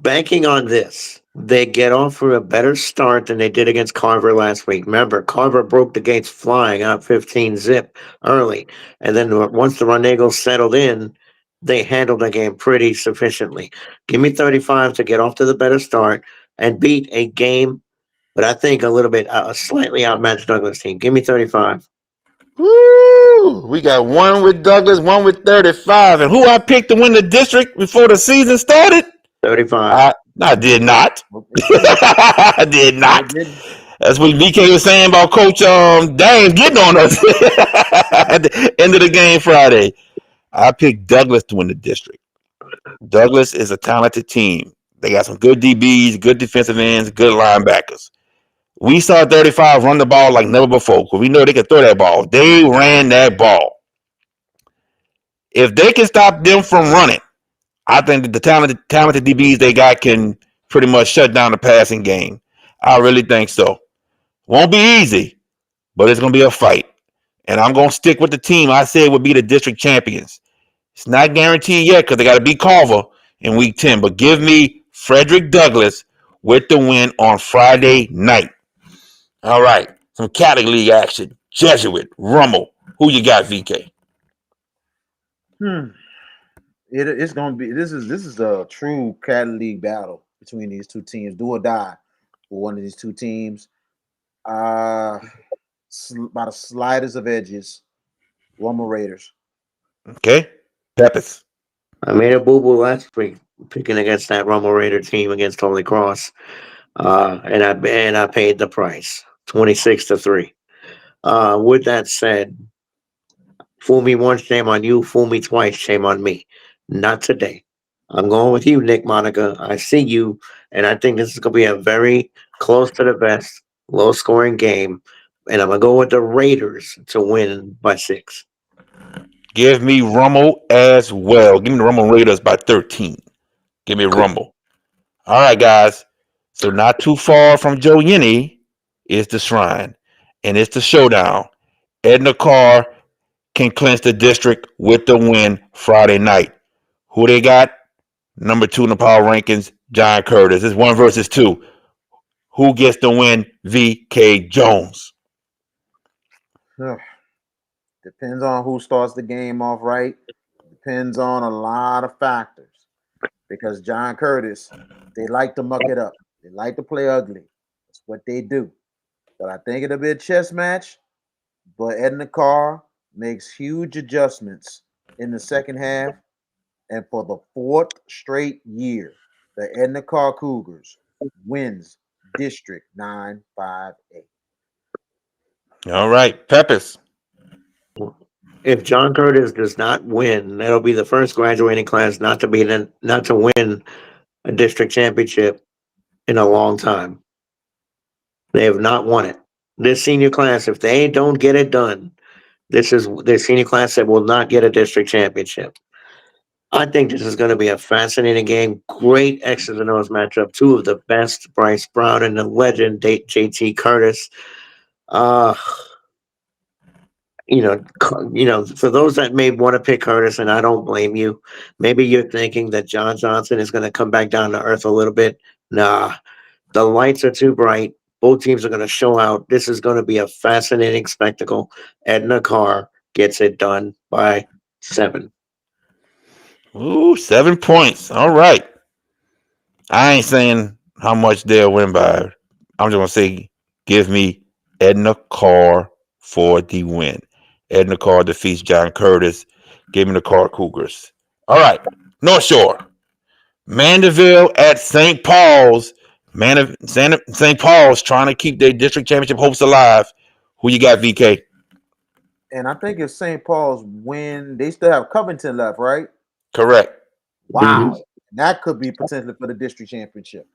Banking on this, they get off for a better start than they did against Carver last week. Remember, Carver broke the gates flying out 15 zip early. And then once the Run Eagles settled in, they handled the game pretty sufficiently. Give me 35 to get off to the better start and beat a game, but I think a little bit, a slightly outmatched Douglas team. Give me 35. Woo! We got one with Douglas, one with 35. And who I picked to win the district before the season started? 35. I did not. Okay. I did I not. didn't. That's what VK was saying about Coach Dames getting on us at the end of the game Friday. I picked Douglas to win the district. Douglas is a talented team. They got some good DBs, good defensive ends, good linebackers. We saw 35 run the ball like never before because we know they could throw that ball. They ran that ball. If they can stop them from running, I think that the talented DBs they got can pretty much shut down the passing game. I really think so. Won't be easy, but it's going to be a fight. And I'm going to stick with the team I said would be the district champions. It's not guaranteed yet because they got to beat Carver in week 10. But give me Frederick Douglass with the win on Friday night. All right. Some Catholic League action. Jesuit, Rummel. Who you got, VK? It's gonna be this is a true Catholic League battle between these two teams. Do or die for one of these two teams. By the slightest of edges, Rummel Raiders. Okay. Peppers. I made a boo-boo last week picking against that Rumble Raider team against Holy Cross. And I paid the price. 26-3. With that said, fool me once, shame on you. Fool me twice, shame on me. Not today. I'm going with you, Nick Monica. I see you, and I think this is going to be a very close to the best, low-scoring game. And I'm going to go with the Raiders to win by 6. Give me Rummel as well. Give me the Rummel Raiders by 13. Give me Rummel. All right, guys. So not too far from Joe Yinny is the Shrine, and it's the showdown. Edna Carr can clinch the district with the win Friday night. Who they got? Number 2 in the power rankings, John Curtis. It's 1 versus 2. Who gets the win? VK Jones. Depends on who starts the game off right. Depends on a lot of factors. Because John Curtis, they like to muck it up. They like to play ugly. That's what they do. But I think it'll be a chess match. But Edna Carr makes huge adjustments in the second half. And for the 4th straight year, the Edna Carr Cougars wins District 958. All right, Peppers. If John Curtis does not win, that'll be the first graduating class not to win a district championship in a long time. They have not won it. This senior class, if they don't get it done, this is the senior class that will not get a district championship. I think this is going to be a fascinating game. Great X's and O's matchup. 2 of the best, Bryce Brown and the legend JT Curtis. For those that may want to pick Curtis, and I don't blame you, maybe you're thinking that John Johnson is going to come back down to earth a little bit. Nah, the lights are too bright. Both teams are going to show out. This is going to be a fascinating spectacle. Edna Carr gets it done by 7. Ooh, 7 points. All right. I ain't saying how much they'll win by. I'm just going to say, give me Edna Carr for the win. Edna Carr defeats John Curtis. Give me the Carr Cougars. All right. North Shore. Mandeville at St. Paul's. St. Paul's trying to keep their district championship hopes alive. Who you got, VK? And I think if St. Paul's win, they still have Covington left, right? Correct. Wow. Mhm. That could be potentially for the district championship.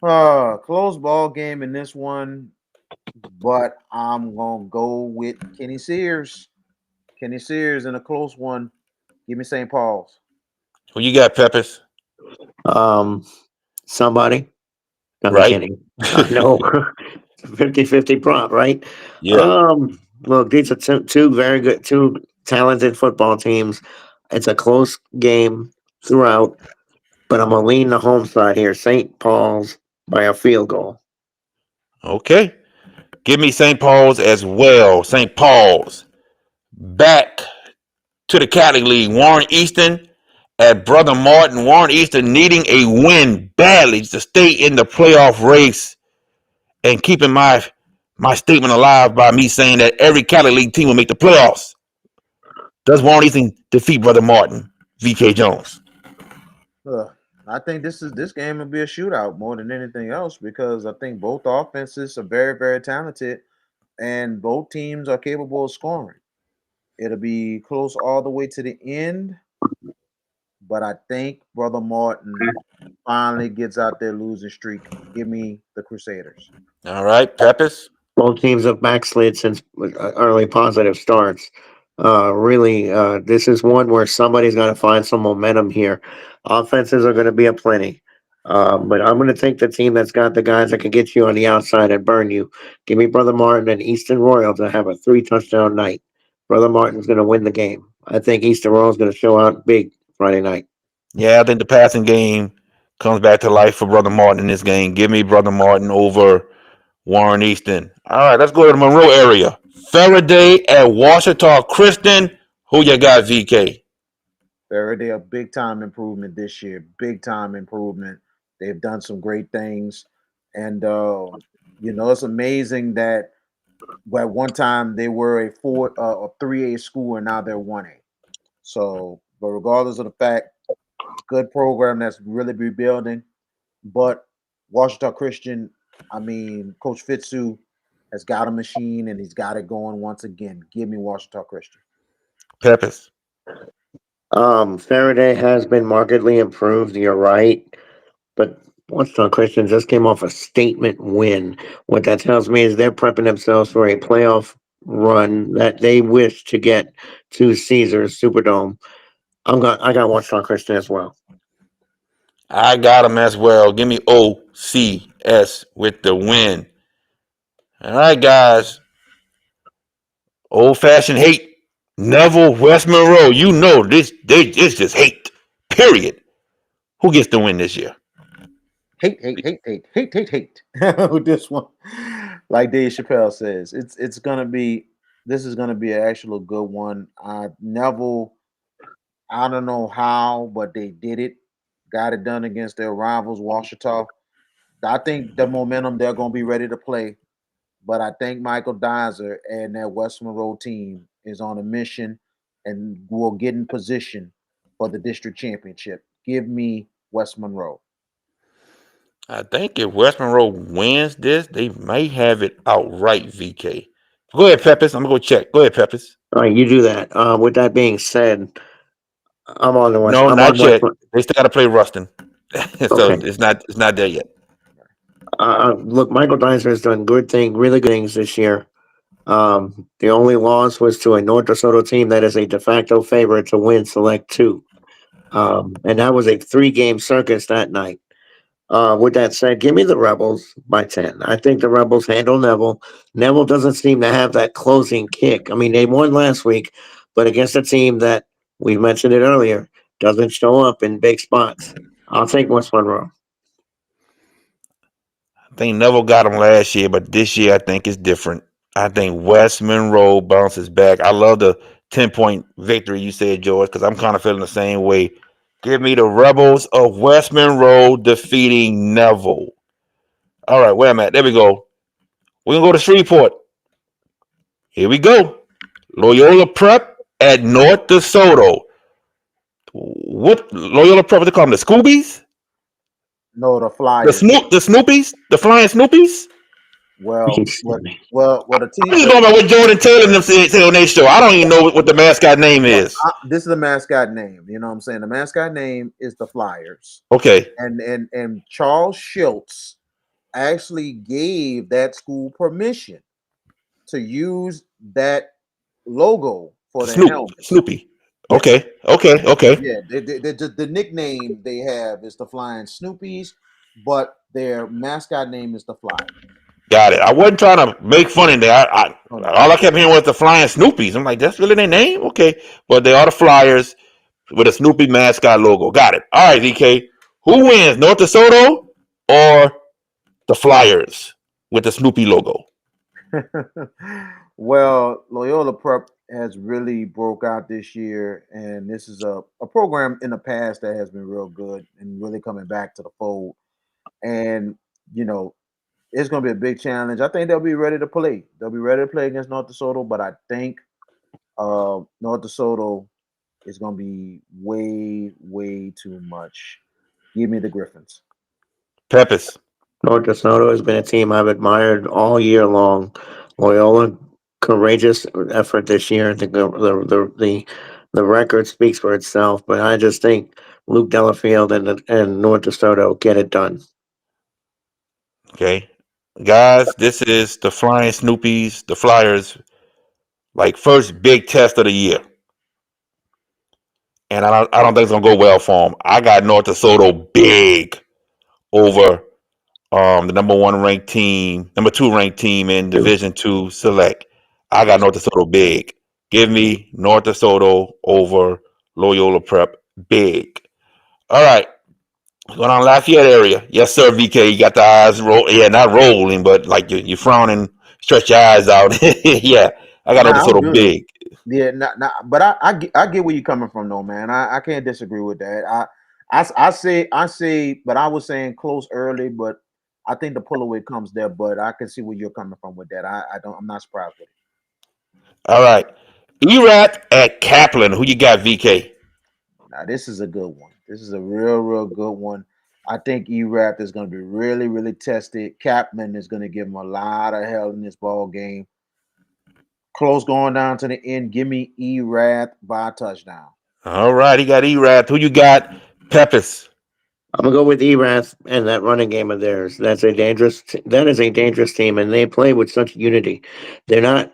Close ball game in this one, but I'm going to go with Kenny Sears. Kenny Sears in a close one. Give me St. Paul's. Who you got, Peppers? Somebody. I'm Right. kidding. No. 50-50 prop, right? Yeah. Look, these are two very good, two talented football teams. It's a close game throughout, but I'm going to lean the home side here. St. Paul's by a field goal. Okay. Give me St. Paul's as well. St. Paul's. Back to the Catholic League. Warren Easton at Brother Martin. Warren Easton needing a win badly to stay in the playoff race and keeping my statement alive by me saying that every Catholic League team will make the playoffs. Does Warren Easton defeat Brother Martin? VK Jones. I think this game will be a shootout more than anything else because I think both offenses are very, very talented and both teams are capable of scoring. It'll be close all the way to the end, but I think Brother Martin finally gets out their losing streak. Give me the Crusaders. All right, Peppers. Both teams have backslid since early positive starts. This is one where somebody's got to find some momentum here. Offenses are going to be aplenty. But I'm going to take the team that's got the guys that can get you on the outside and burn you. Give me Brother Martin and Easton Royal to have a 3-touchdown night. Brother Martin's going to win the game. I think Easton Royal's going to show out big Friday night. Yeah, I think the passing game comes back to life for Brother Martin in this game. Give me Brother Martin over Warren Easton. All right, let's go to the Monroe area. Faraday at Washita Christian. Who you got, VK? Faraday, a big time improvement this year. Big time improvement. They've done some great things. And, it's amazing that at one time they were a 3A school and now they're 1A. So, but regardless of the fact, good program that's really rebuilding. But Washita Christian, Coach Fitzu has got a machine and he's got it going once again. Give me Washita Christian. Peppers. Faraday has been markedly improved. You're right. But Washita Christian just came off a statement win. What that tells me is they're prepping themselves for a playoff run that they wish to get to Caesars Superdome. I got Washita Christian as well. I got him as well. Give me OCS with the win. All right, guys. Old-fashioned hate. Neville, West Monroe. You know this. It's just hate. Period. Who gets the win this year? Hate. With this one, like Dave Chappelle says, this is gonna be an actual good one. Neville, I don't know how, but they did it. Got it done against their rivals, Washita. I think the momentum, they're gonna be ready to play. But I think Michael Dizer and that West Monroe team is on a mission and will get in position for the district championship. Give me West Monroe. I think if West Monroe wins this, they may have it outright, VK. Go ahead, Peppers. I'm going to go check. Go ahead, Peppers. All right, you do that. With that being said, I'm on the West. No, I'm not on yet. West. They still got to play Ruston. So Okay. it's not there yet. Look, Michael Dizer has done really good things this year. The only loss was to a North DeSoto team that is a de facto favorite to win Select 2. And that was a 3-game circus that night. With that said, give me the Rebels by 10. I think the Rebels handle Neville. Neville doesn't seem to have that closing kick. They won last week, but against a team that, we mentioned it earlier, doesn't show up in big spots. I'll take West Monroe. I think Neville got them last year, but this year I think it's different. I think West Monroe bounces back. I love the 10-point victory you said, George, because I'm kind of feeling the same way. Give me the Rebels of West Monroe defeating Neville. All right, where am I at? There we go. We're going to go to Shreveport. Here we go. Loyola Prep at North DeSoto. What Loyola Prep, what they call them? The Scoobies? No, the Flyers. The Snoopies? The Flying Snoopies? Well, the team. I'm just going by what Jordan Taylor and them say on their show. I don't even know what the mascot name is. This is the mascot name. You know what I'm saying? The mascot name is the Flyers. Okay. And Charles Schultz actually gave that school permission to use that logo for the helmet. Snoopy. Okay. Yeah, the nickname they have is the Flying Snoopies, but their mascot name is the Flyers. Got it. I wasn't trying to make fun of that. All I kept hearing was the Flying Snoopies. I'm like, that's really their name? Okay. But they are the Flyers with a Snoopy mascot logo. Got it. All right, VK. Who wins, North DeSoto or the Flyers with the Snoopy logo? Well, Loyola Prep has really broke out this year, and this is a program in the past that has been real good and really coming back to the fold. And you know, it's going to be a big challenge. I think they'll be ready to play. They'll be ready to play against North DeSoto, but I think North DeSoto is going to be way too much. Give me the Griffins. Peppers. North DeSoto has been a team I've admired all year long. Loyola, courageous effort this year. I think the record speaks for itself, but I just think Luke Delafield and North DeSoto get it done. Okay. Guys, this is the Flying Snoopies, the Flyers, like first big test of the year. And I don't think it's gonna go well for them. I got North DeSoto big over the number two ranked team in Division Two Select. I got North DeSoto big. Give me North DeSoto over Loyola Prep big. All right. Going on Lafayette area. Yes, sir, VK. You got the eyes roll. Yeah, not rolling, but like you're frowning. Stretch your eyes out. Yeah, I got North Nah, I'm DeSoto good. big. Yeah, but I get where you're coming from, though, man. I can't disagree with that. I say, but I was saying close early, but I think the pull away comes there. But I can see where you're coming from with that. I'm not surprised with it. All right. Erat at Kaplan. Who you got, VK? Now this is a good one. This is a real good one. I think E-Rap is going to be really tested. Capman is going to give him a lot of hell in this ball game. Close going down to the end. Give me E-Rap by a touchdown. All right, he got Erat. Who you got, Peppers? I'm gonna go with Erath and that running game of theirs. That is a dangerous team, and they play with such unity. They're not,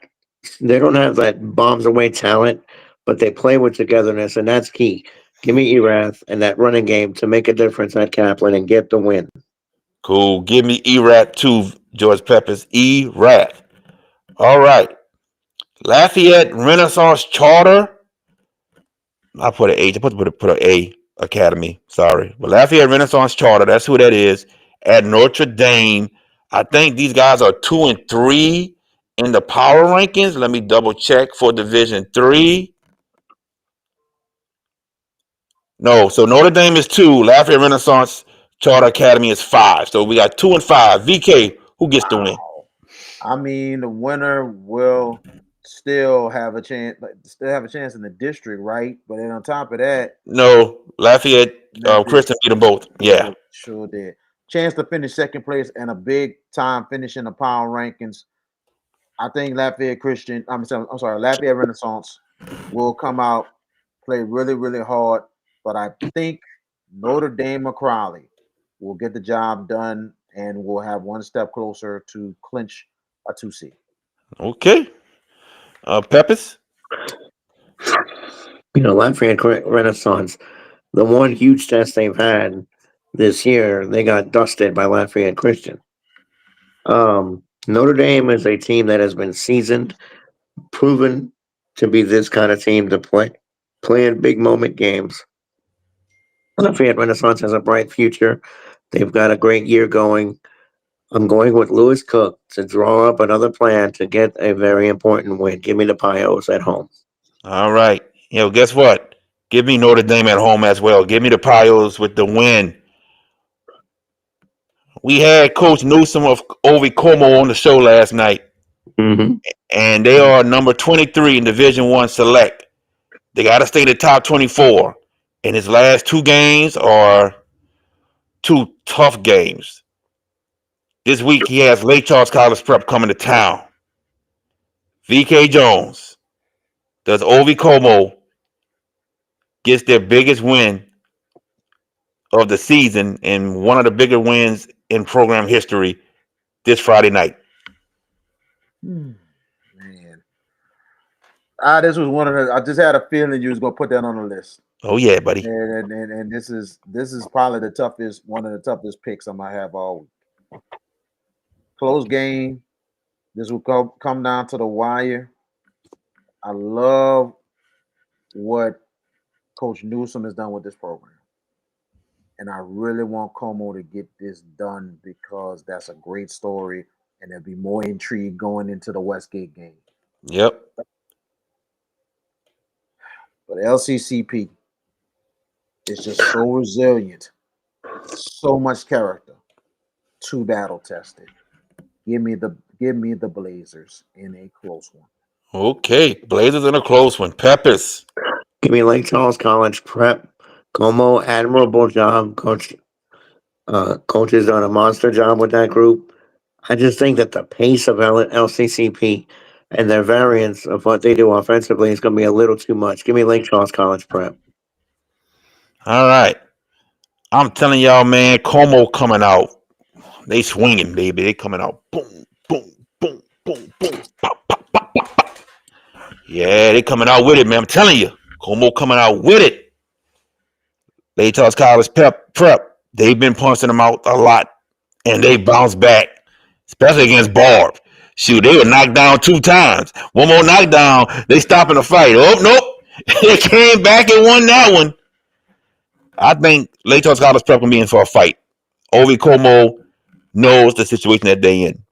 they don't have that bombs away talent, but they play with togetherness, and that's key. Give me Erath and that running game to make a difference at Kaplan and get the win. Cool. Give me Erat too, George Peppers. Erat. All right. Lafayette Renaissance Charter. I put an H. I put an A Academy. Sorry, but Lafayette Renaissance Charter. That's who that is. At Notre Dame. I think these guys are 2-3 in the power rankings. Let me double check for Division 3. No, so Notre Dame is 2. Lafayette Renaissance Charter Academy is 5. So we got 2 and 5. VK, who gets the win? Wow. I mean, the winner will still have a chance, in the district, right? But then on top of that, No, Lafayette, Lafayette Christian beat them both. Yeah. sure did. Chance to finish second place and a big time finish in the power rankings. I think Lafayette Christian, I'm sorry, Lafayette Renaissance will come out, play really hard, but I think Notre Dame McCrowley will get the job done and will have one step closer to clinch a 2 seed. Okay. Peppers? Lafayette Renaissance, the one huge test they've had this year, they got dusted by Lafayette Christian. Notre Dame is a team that has been seasoned, proven to be this kind of team to play in big moment games. Lafayette Renaissance has a bright future. They've got a great year going. I'm going with Lewis Cook to draw up another plan to get a very important win. Give me the Pios at home. All right. Guess what? Give me Notre Dame at home as well. Give me the Pios with the win. We had Coach Newsom of Ovi Como on the show last night, Mm-hmm. and they are number 23 in Division One Select. They got to stay in the top 24. And his last 2 games are 2 tough games. This week he has Lake Charles College Prep coming to town. VK Jones does Ovi Como gets their biggest win of the season and one of the bigger wins in program history this Friday night. Man, this was one of the. I just had a feeling you was gonna put that on the list. Oh yeah, buddy. And this is probably one of the toughest picks I might have all week. Close game. This will come down to the wire. I love what Coach Newsom has done with this program. And I really want Como to get this done because that's a great story, and there'll be more intrigue going into the Westgate game. Yep. But LCCP is just so resilient, so much character, too battle tested. Give me the Blazers in a close one. Okay. Blazers in a close one. Peppers. Give me Lake Charles College prep. Como, admirable job, coach. Coach has done a monster job with that group. I just think that the pace of LCCP and their variance of what they do offensively is going to be a little too much. Give me Lake Charles College prep. All right. I'm telling y'all, man, Como coming out. They swinging, baby. They coming out. Boom, boom, boom, boom, boom. Pop, pop, pop, pop, pop. Yeah, they coming out with it, man. I'm telling you. Como coming out with it. Lake Charles College prep. They've been punching them out a lot. And they bounced back. Especially against Barb. Shoot, they were knocked down 2 times. One more knockdown, they stopping the fight. Oh, nope. They came back and won that one. I think Lake Charles College prep can be in for a fight. Ovi Como knows the situation that they in.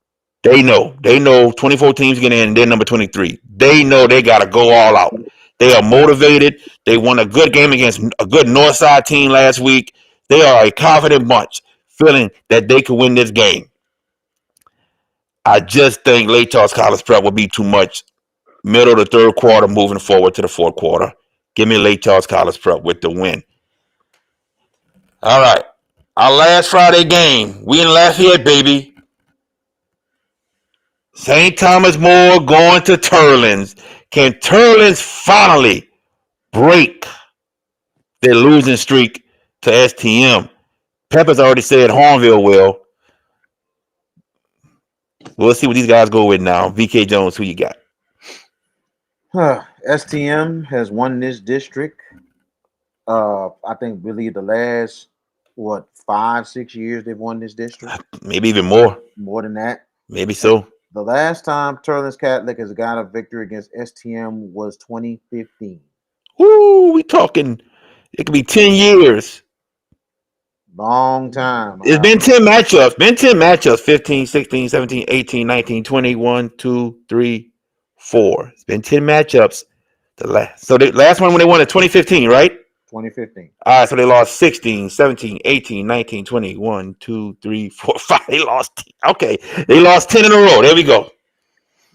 They know. 24 teams get in, and they're number 23. They know they got to go all out. They are motivated. They won a good game against a good Northside team last week. They are a confident bunch, feeling that they can win this game. I just think Lake Charles College prep will be too much. Middle of the third quarter, moving forward to the fourth quarter. Give me Lake Charles College prep with the win. All right. Our last Friday game. We in Lafayette, baby. St. Thomas More going to Turlins. Can Turlins finally break their losing streak to STM? Peppers already said Hornville will. We'll see what these guys go with now. VK Jones, who you got? STM has won this district. I think really the last 5-6 years they've won this district. Maybe even more. More than that. Maybe so. The last time Turlins Catholic has got a victory against STM was 2015. Woo, we talking. It could be 10 years. Long time. It's been 10 matchups. 15, 16, 17, 18, 19, 20, 1, 2, 3, 4. It's been 10 matchups. So the last one when they won in 2015, right? 2015. All right, so they lost 16, 17, 18, 19, 20, 1, 2, 3, 4, 5. They lost. Okay. They lost 10 in a row. There we go.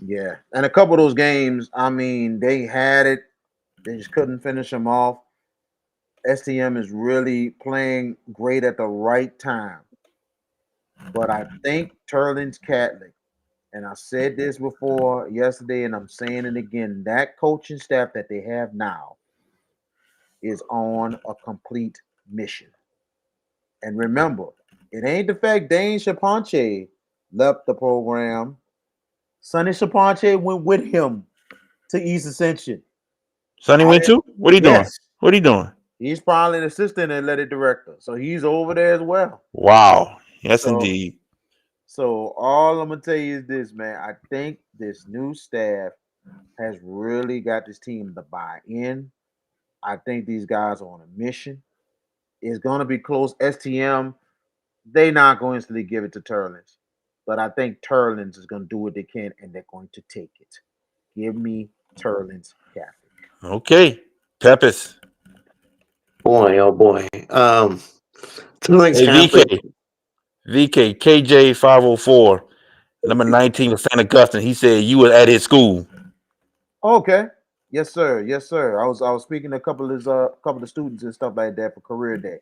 Yeah. And a couple of those games, I mean, they had it. They just couldn't finish them off. STM is really playing great at the right time. But I think Turlins Catholic, and I said this before yesterday, and I'm saying it again, that coaching staff that they have now is on a complete mission. And remember, it ain't the fact Dane Shapanche left the program. Sonny Shapanche went with him to East Ascension. Sonny went too? What are you doing? What are you doing? He's probably an assistant athletic director. So he's over there as well. Wow. Yes, indeed. So all I'm going to tell you is this, man. I think this new staff has really got this team to buy in. I think these guys are on a mission. It's going to be close. STM, they're not going to give it to Turlins. But I think Turlins is going to do what they can, and they're going to take it. Give me Turlins Catholic. Okay. Peppers. Boy, oh boy. VK, KJ 504, number 19 with St. Augustine. He said you were at his school. Okay. Yes, sir. Yes, sir. I was speaking to a couple of students and stuff like that for career day.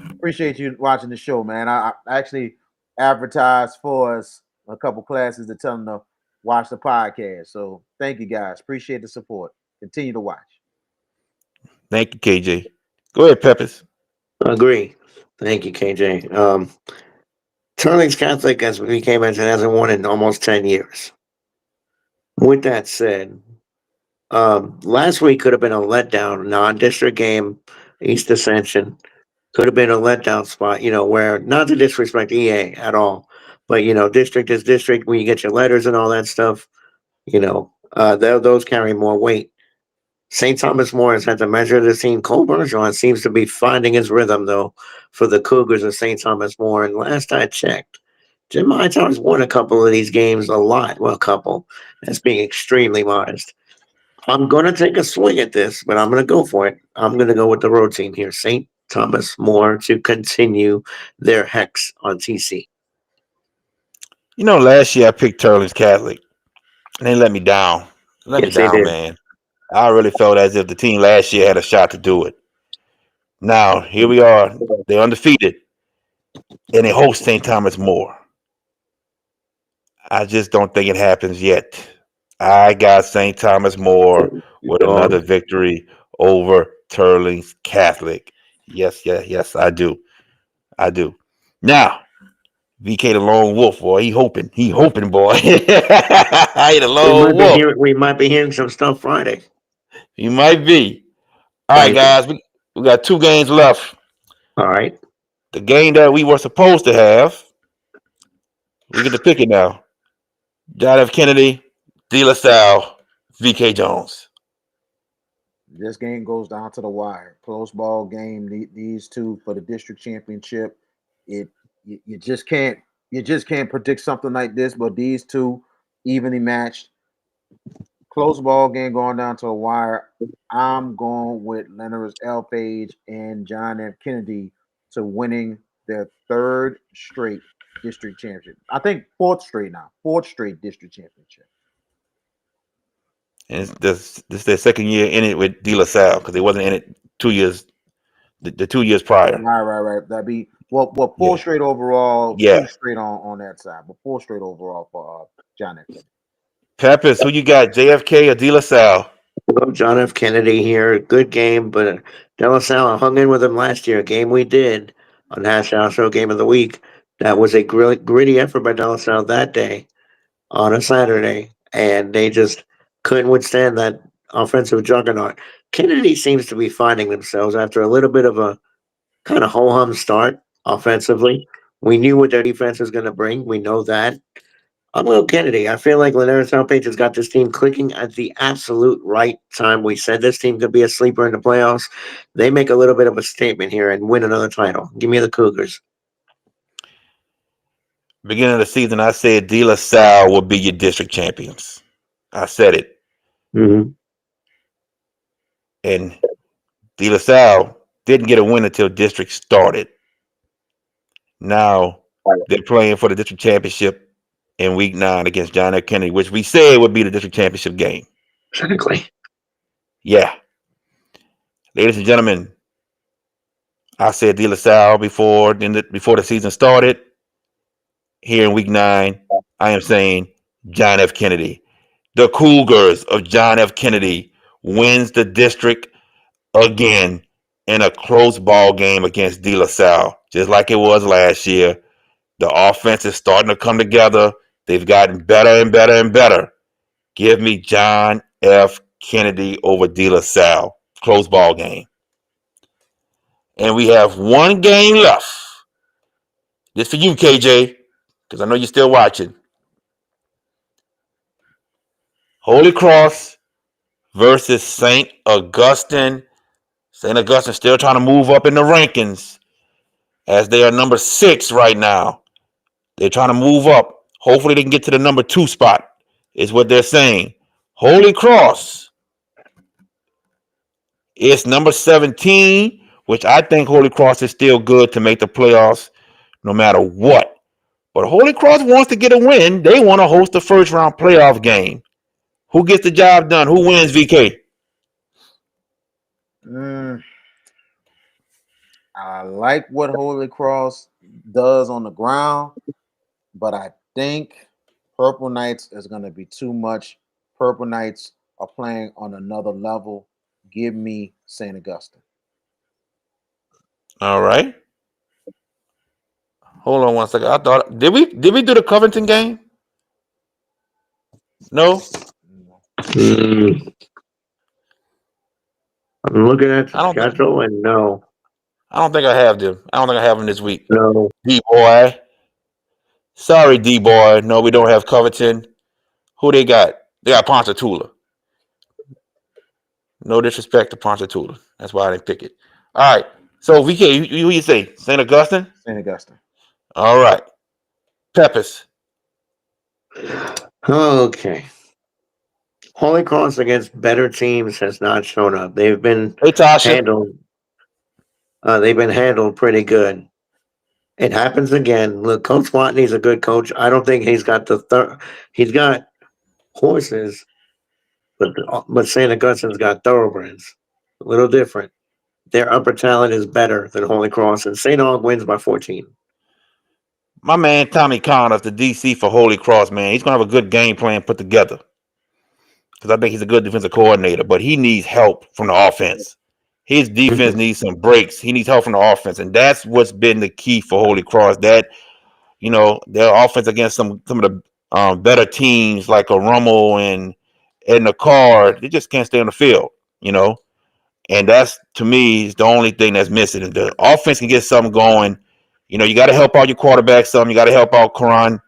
Appreciate you watching the show, man. I actually advertised for us a couple classes to tell them to watch the podcast. So thank you guys. Appreciate the support. Continue to watch. Thank you, KJ. Go ahead, Peppers. Agree. Thank you, KJ. Turlings Catholic, as we came into, hasn't won in almost 10 years. With that said, last week could have been a letdown, non-district game, East Ascension. Could have been a letdown spot, where, not to disrespect EA at all, but, district is district, when you get your letters and all that stuff, those carry more weight. St. Thomas More has had to measure the team. Cole Bergeron seems to be finding his rhythm, though, for the Cougars of St. Thomas More. And last I checked, Jim Hightower's won a couple of these games a lot. Well, a couple. That's being extremely modest. I'm going to take a swing at this, but I'm going to go for it. I'm going to go with the road team here, St. Thomas More, to continue their hex on TC. You know, last year I picked Turling's Catholic, and they let me down. Yes, they did. Man. I really felt as if the team last year had a shot to do it. Now, here we are. They're undefeated, and they host St. Thomas More. I just don't think it happens yet. I got St. Thomas More with another victory over Turling's Catholic. Yes, I do. Now, VK the lone wolf, boy. He hoping, boy. I ain't a lone wolf. We might be hearing some stuff Friday. He might be. All right, guys. We got 2 games left. All right. The game that we were supposed to have, we get to pick it now. John F. Kennedy, De La Salle, VK Jones. This game goes down to the wire. Close ball game. These two for the district championship. You just can't predict something like this. But these two evenly matched. Close ball game going down to the wire. I'm going with Leonard's L. Page and John F. Kennedy to winning their 3rd straight district championship. I think 4th straight now. 4th straight district championship. And this is their 2nd year in it with De La Salle because they wasn't in it 2 years, the 2 years prior. Right. That'd be 4 straight overall. Yeah. 2 straight on that side, but 4 straight overall for John F. Kennedy. Peppers, who you got, JFK or De La Salle? Well, John F. Kennedy here. Good game, but De La Salle hung in with him last year. A game we did on Hashtag Show Game of the Week. That was a gritty effort by De La Salle that day on a Saturday, and they just couldn't withstand that offensive juggernaut. Kennedy seems to be finding themselves after a little bit of a kind of ho-hum start offensively. We knew what their defense was going to bring. We know that. I'm Will Kennedy. I feel like Linares Southpage has got this team clicking at the absolute right time. We said this team could be a sleeper in the playoffs. They make a little bit of a statement here and win another title. Give me the Cougars. Beginning of the season, I said De La Salle will be your district champions. I said it. Mm-hmm. And De La Salle didn't get a win until district started. Now they're playing for the district championship in week 9 against John F. Kennedy, which we said would be the district championship game. Exactly. Yeah. Ladies and gentlemen, I said De La Salle before the season started. Here in week 9, I am saying John F. Kennedy. The Cougars of John F. Kennedy wins the district again in a close ball game against De La Salle, just like it was last year. The offense is starting to come together. They've gotten better and better and better. Give me John F. Kennedy over De La Salle. Close ball game. And we have 1 game left. This for you, KJ, because I know you're still watching. Holy Cross versus St. Augustine. St. Augustine still trying to move up in the rankings as they are number 6 right now. They're trying to move up. Hopefully they can get to the number 2 spot, is what they're saying. Holy Cross is number 17, which I think Holy Cross is still good to make the playoffs no matter what. But Holy Cross wants to get a win. They want to host the first round playoff game. Who gets the job done? Who wins, VK? I like what Holy Cross does on the ground, but I think Purple Knights is going to be too much. Purple Knights are playing on another level. Give me St. Augustine. All right. Hold on one second. I thought did we do the Covington game? No. I'm looking at the schedule and no. I don't think I have them. I don't think I have them this week. No. D-boy. Sorry, D-boy. No, we don't have Covington. Who they got? They got Ponchatoula. No disrespect to Ponchatoula. That's why I didn't pick it. All right. So VK, who you say? St. Augustine? St. Augustine. All right. Peppers. Okay. Holy Cross against better teams has not shown up. Hey Tasha. Handled. They've been handled pretty good. It happens again. Look, Coach Watney's a good coach. I don't think he's got he's got horses, but St. Augustine's got thoroughbreds. A little different. Their upper talent is better than Holy Cross, and St. Aug wins by 14. My man Tommy Connors, the DC for Holy Cross, man. He's gonna have a good game plan put together. Because I think he's a good defensive coordinator, but he needs help from the offense. His defense needs some breaks. He needs help from the offense, and that's what's been the key for Holy Cross. That their offense against some of the better teams like a Rummel and the Card, they just can't stay on the field. And that's to me is the only thing that's missing. If the offense can get something going, you got to help out your quarterback some. You got to help out Karan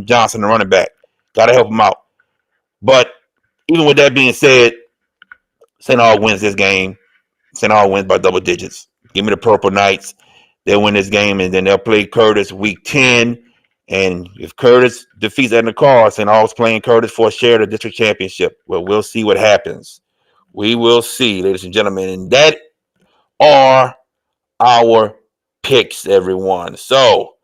Johnson, the running back. Got to help him out. But even with that being said, St. Aug wins this game. St. Aug wins by double digits. Give me the Purple Knights. They'll win this game, and then they'll play Curtis week 10. And if Curtis defeats Edna Carr, St. Aug's playing Curtis for a share of the district championship. Well, we'll see what happens. We will see, ladies and gentlemen. And that are our picks, everyone. So,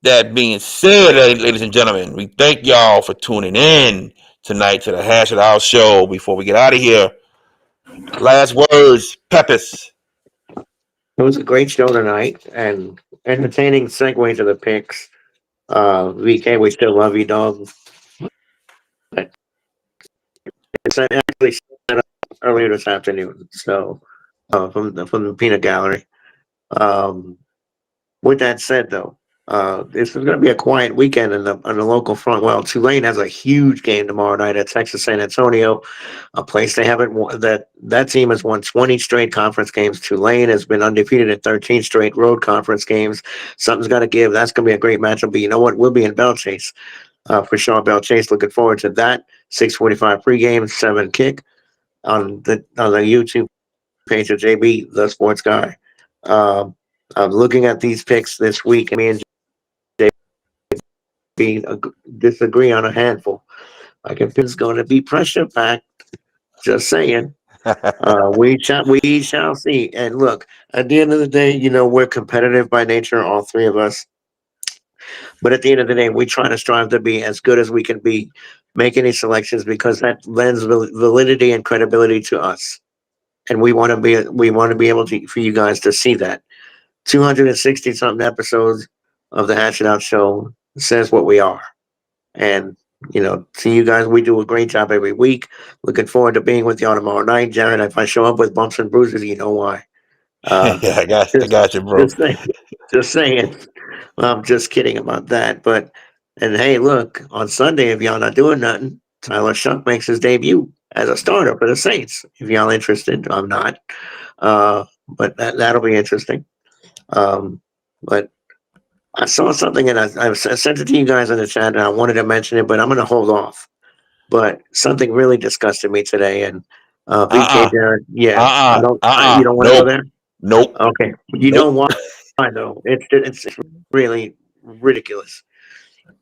that being said, ladies and gentlemen, we thank y'all for tuning in tonight to the Hash It Out show. Before we get out of here, last words, Peppers. It was a great show tonight and entertaining segue to the picks. VK, we still love you, dog. But it's actually set up earlier this afternoon, so from the peanut gallery. With that said, though, this is going to be a quiet weekend on the local front. Well, Tulane has a huge game tomorrow night at Texas San Antonio, a place they haven't won. That team has won 20 straight conference games. Tulane has been undefeated in 13 straight road conference games. Something's got to give. That's going to be a great matchup. But you know what? We'll be in Bell Chase for Sean Bell Chase. Looking forward to that. 6:45 pregame, 7 kick on the YouTube page of JB, the Sports Guy. I'm looking at these picks this week, and me and JB disagree on a handful. I think it's going to be pressure packed. Just saying. We shall see. And look, at the end of the day, we're competitive by nature, all three of us. But at the end of the day, we try to strive to be as good as we can be, make any selections because that lends validity and credibility to us. And we want to be able to for you guys to see that. 260 something episodes of the Hash It Out show says what we are. And to you guys, we do a great job every week. Looking forward to being with y'all tomorrow night. Jared, if I show up with bumps and bruises, you know why. Yeah, I got you, bro. Just saying. Well, I'm just kidding about that. And hey, look, on Sunday, if y'all not doing nothing, Tyler Shuck makes his debut as a starter for the Saints. If y'all interested, I'm not. But that'll be interesting. But I saw something and I sent it to you guys in the chat and I wanted to mention it, but I'm going to hold off. But something really disgusted me today. And VK, Jared, yeah, you don't want to go there? Nope. Okay. You know why, though? It's really ridiculous.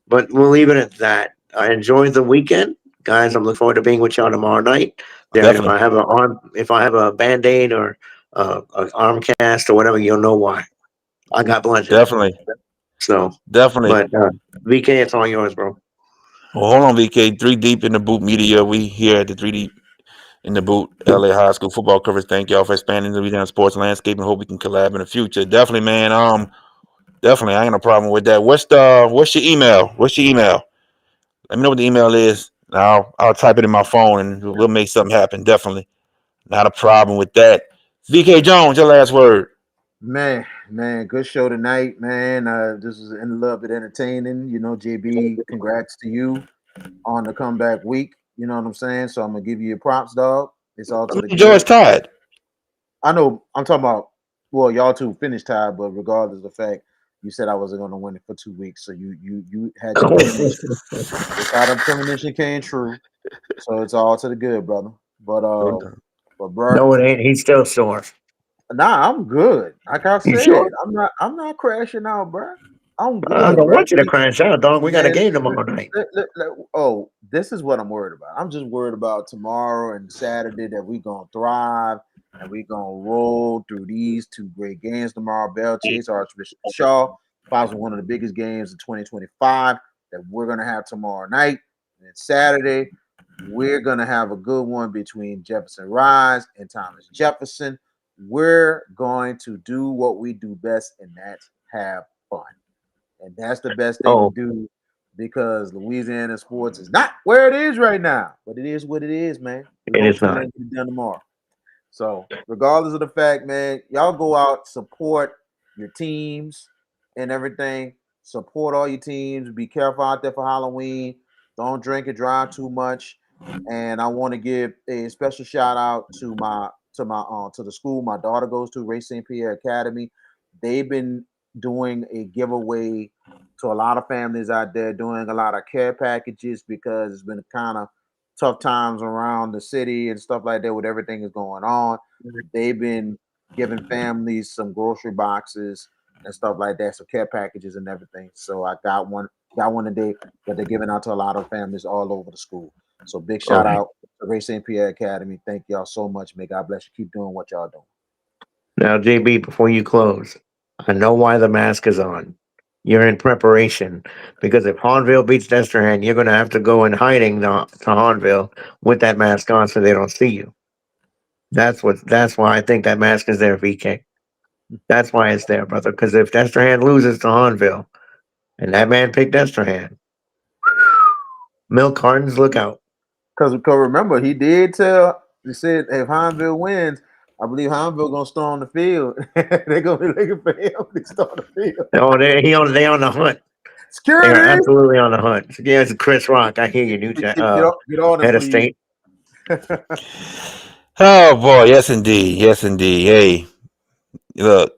But we'll leave it at that. I enjoyed the weekend. Guys, I'm looking forward to being with y'all tomorrow night. Jared, if I have a Band-Aid or an arm cast or whatever, you'll know why. I got bludgeoned. Definitely. So definitely. But VK, it's all yours, bro. Well, hold on, VK. 3 Deep in the Boot Media. We here at the 3 Deep in the Boot LA High School football coverage. Thank y'all for expanding the Louisiana sports landscape and hope we can collab in the future. Definitely, man. Definitely, I ain't no problem with that. What's your email? What's your email? Let me know what the email is. Now I'll type it in my phone and we'll make something happen. Definitely, not a problem with that. VK Jones, your last word. Man, good show tonight, man. This was a little bit entertaining. JB, congrats to you on the comeback week. You know what I'm saying? So I'm gonna give you your props, dog. It's all to the George tied. I know. I'm talking about. Well, y'all two finished tied, but regardless of the fact, you said I wasn't gonna win it for 2 weeks, so you had your premonition. Your premonition came true, so it's all to the good, brother. But But bro, No, it ain't. He's still sore. nah, I'm good. Like I You said, sure? I'm not crashing out, bro. I'm I good, don't bro. want you to crash out, dog. We got a Man, game tomorrow night. oh, this is what I'm worried about. I'm just worried about tomorrow and Saturday that we gonna thrive and we gonna roll through these two great games tomorrow. Bell Chase, Archbishop Shaw, possibly one of the biggest games of 2025 that we're gonna have tomorrow night. And then Saturday, we're gonna have a good one between Jefferson Rise and Thomas Jefferson. We're going to do what we do best, and that's have fun. And that's the best thing to Oh, do because Louisiana sports is not where it is right now. But it is what it is, man. We're it gonna is tune not. in to be done tomorrow. So, regardless of the fact, man, y'all go out, support your teams and everything. Support all your teams. Be careful out there for Halloween. Don't drink and drive too much. And I want to give a special shout out to the school my daughter goes to, Ray St. Pierre Academy. They've been doing a giveaway to a lot of families out there, doing a lot of care packages because it's been kind of tough times around the city and stuff like that with everything is going on. They've been giving families some grocery boxes and stuff like that, so care packages and everything. So I got one today that they're giving out to a lot of families all over the school. So big shout Okay. out to Ray St. Pierre Academy. Thank y'all so much. May God bless you. Keep doing what y'all doing. Now, JB, before you close, I know why the mask is on. You're in preparation because if Hahnville beats Destrehan, you're going to have to go in hiding to Hahnville with that mask on so they don't see you. That's why I think that mask is there, VK. That's why it's there, brother. Because if Destrehan loses to Hahnville and that man picked Destrehan, milk cartons, look out. Because remember, he said if Hineville wins, I believe Hineville gonna storm the field. They're gonna be looking for him to storm the field. Oh, they on the hunt. They are Security, absolutely on the hunt. Yes, Chris Rock. I hear you, new get on it, head of please. state. Oh boy, yes indeed, yes indeed. Hey, look,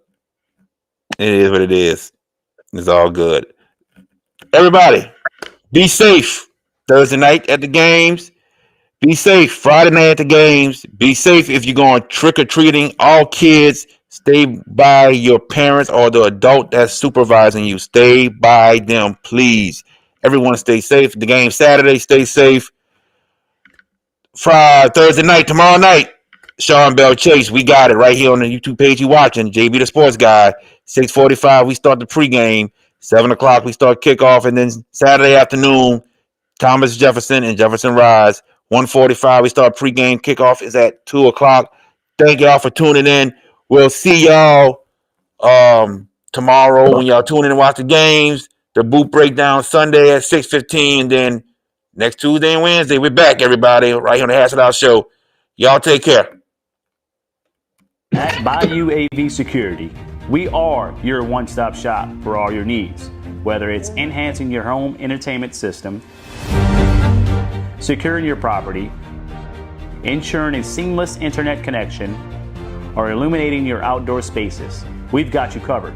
it is what it is. It's all good. Everybody, be safe Thursday night at the games. Be safe Friday night at the games. Be safe if you're going trick or treating. All kids, stay by your parents or the adult that's supervising you. Stay by them, please. Everyone stay safe. The game Saturday, stay safe. Friday, Thursday night, tomorrow night, Sean Bell Chase. We got it right here on the YouTube page you watching. JB the Sports Guy. 6:45, we start the pregame. 7 o'clock, we start kickoff. And then Saturday afternoon, Thomas Jefferson and Jefferson Rise. 1:45, we start pregame. Kickoff is at 2 o'clock. Thank y'all for tuning in. We'll see y'all tomorrow when y'all tune in and watch the games. The boot breakdown Sunday at 6:15. And then next Tuesday and Wednesday, we're back, everybody, right here on the Hash It Out Show. Y'all take care. At Bayou AV Security, we are your one-stop shop for all your needs, whether it's enhancing your home entertainment system, securing your property, ensuring a seamless internet connection, or illuminating your outdoor spaces. We've got you covered.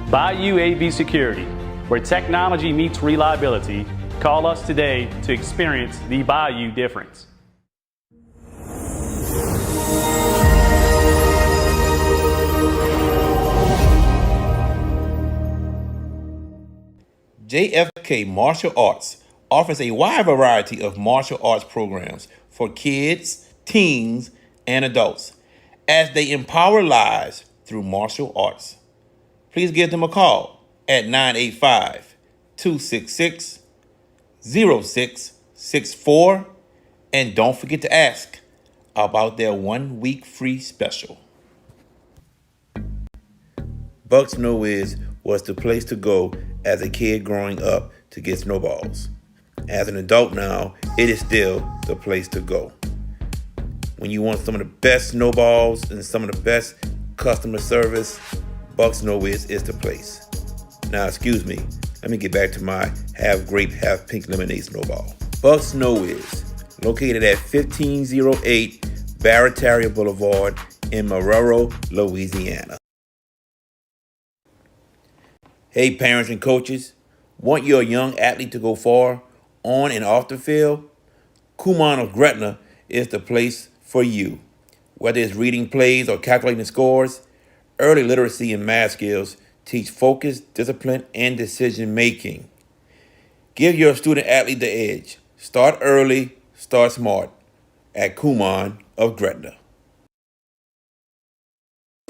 Bayou AV Security, where technology meets reliability. Call us today to experience the Bayou difference. JFK Martial Arts offers a wide variety of martial arts programs for kids, teens, and adults as they empower lives through martial arts. Please give them a call at 985 266 0664 and don't forget to ask about their 1 week free special. Bucks Know was the place to go as a kid growing up to get snowballs. As an adult now, it is still the place to go. When you want some of the best snowballs and some of the best customer service, Bucks Know is the place. Now, excuse me, let me get back to my half grape, half pink lemonade snowball. Bucks Know located at 1508 Barataria Boulevard in Marrero, Louisiana. Hey, parents and coaches, want your young athlete to go far on and off the field? Kumon of Gretna is the place for you. Whether it's reading plays or calculating scores, early literacy and math skills teach focus, discipline, and decision making. Give your student athlete the edge. Start early, start smart. At Kumon of Gretna.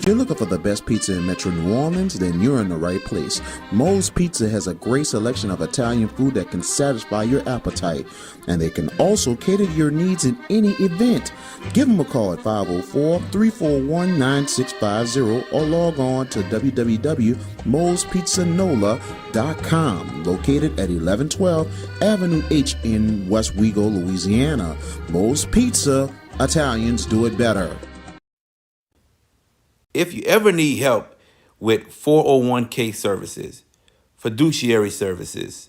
If you're looking for the best pizza in Metro New Orleans, then you're in the right place. Moe's Pizza has a great selection of Italian food that can satisfy your appetite, and they can also cater to your needs in any event. Give them a call at 504-341-9650 or log on to www.moespizzanola.com, located at 1112 Avenue H in West Wego, Louisiana. Moe's Pizza, Italians do it better. If you ever need help with 401k services, fiduciary services,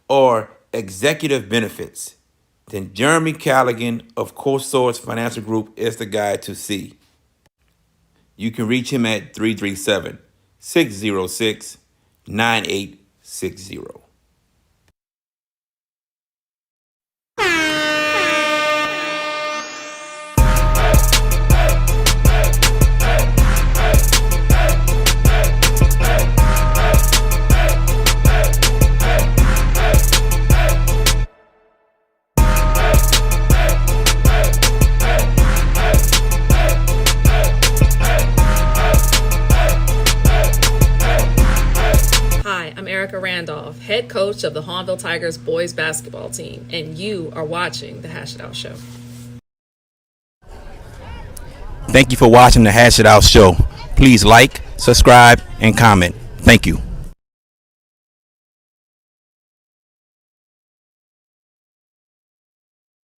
or executive benefits, then Jeremy Callaghan of CoSource Financial Group is the guy to see. You can reach him at 337-606-9860. Randolph, head coach of the Hahnville Tigers boys basketball team, and you are watching The Hash It Out Show. Thank you for watching The Hash It Out Show. Please like, subscribe, and comment. Thank you.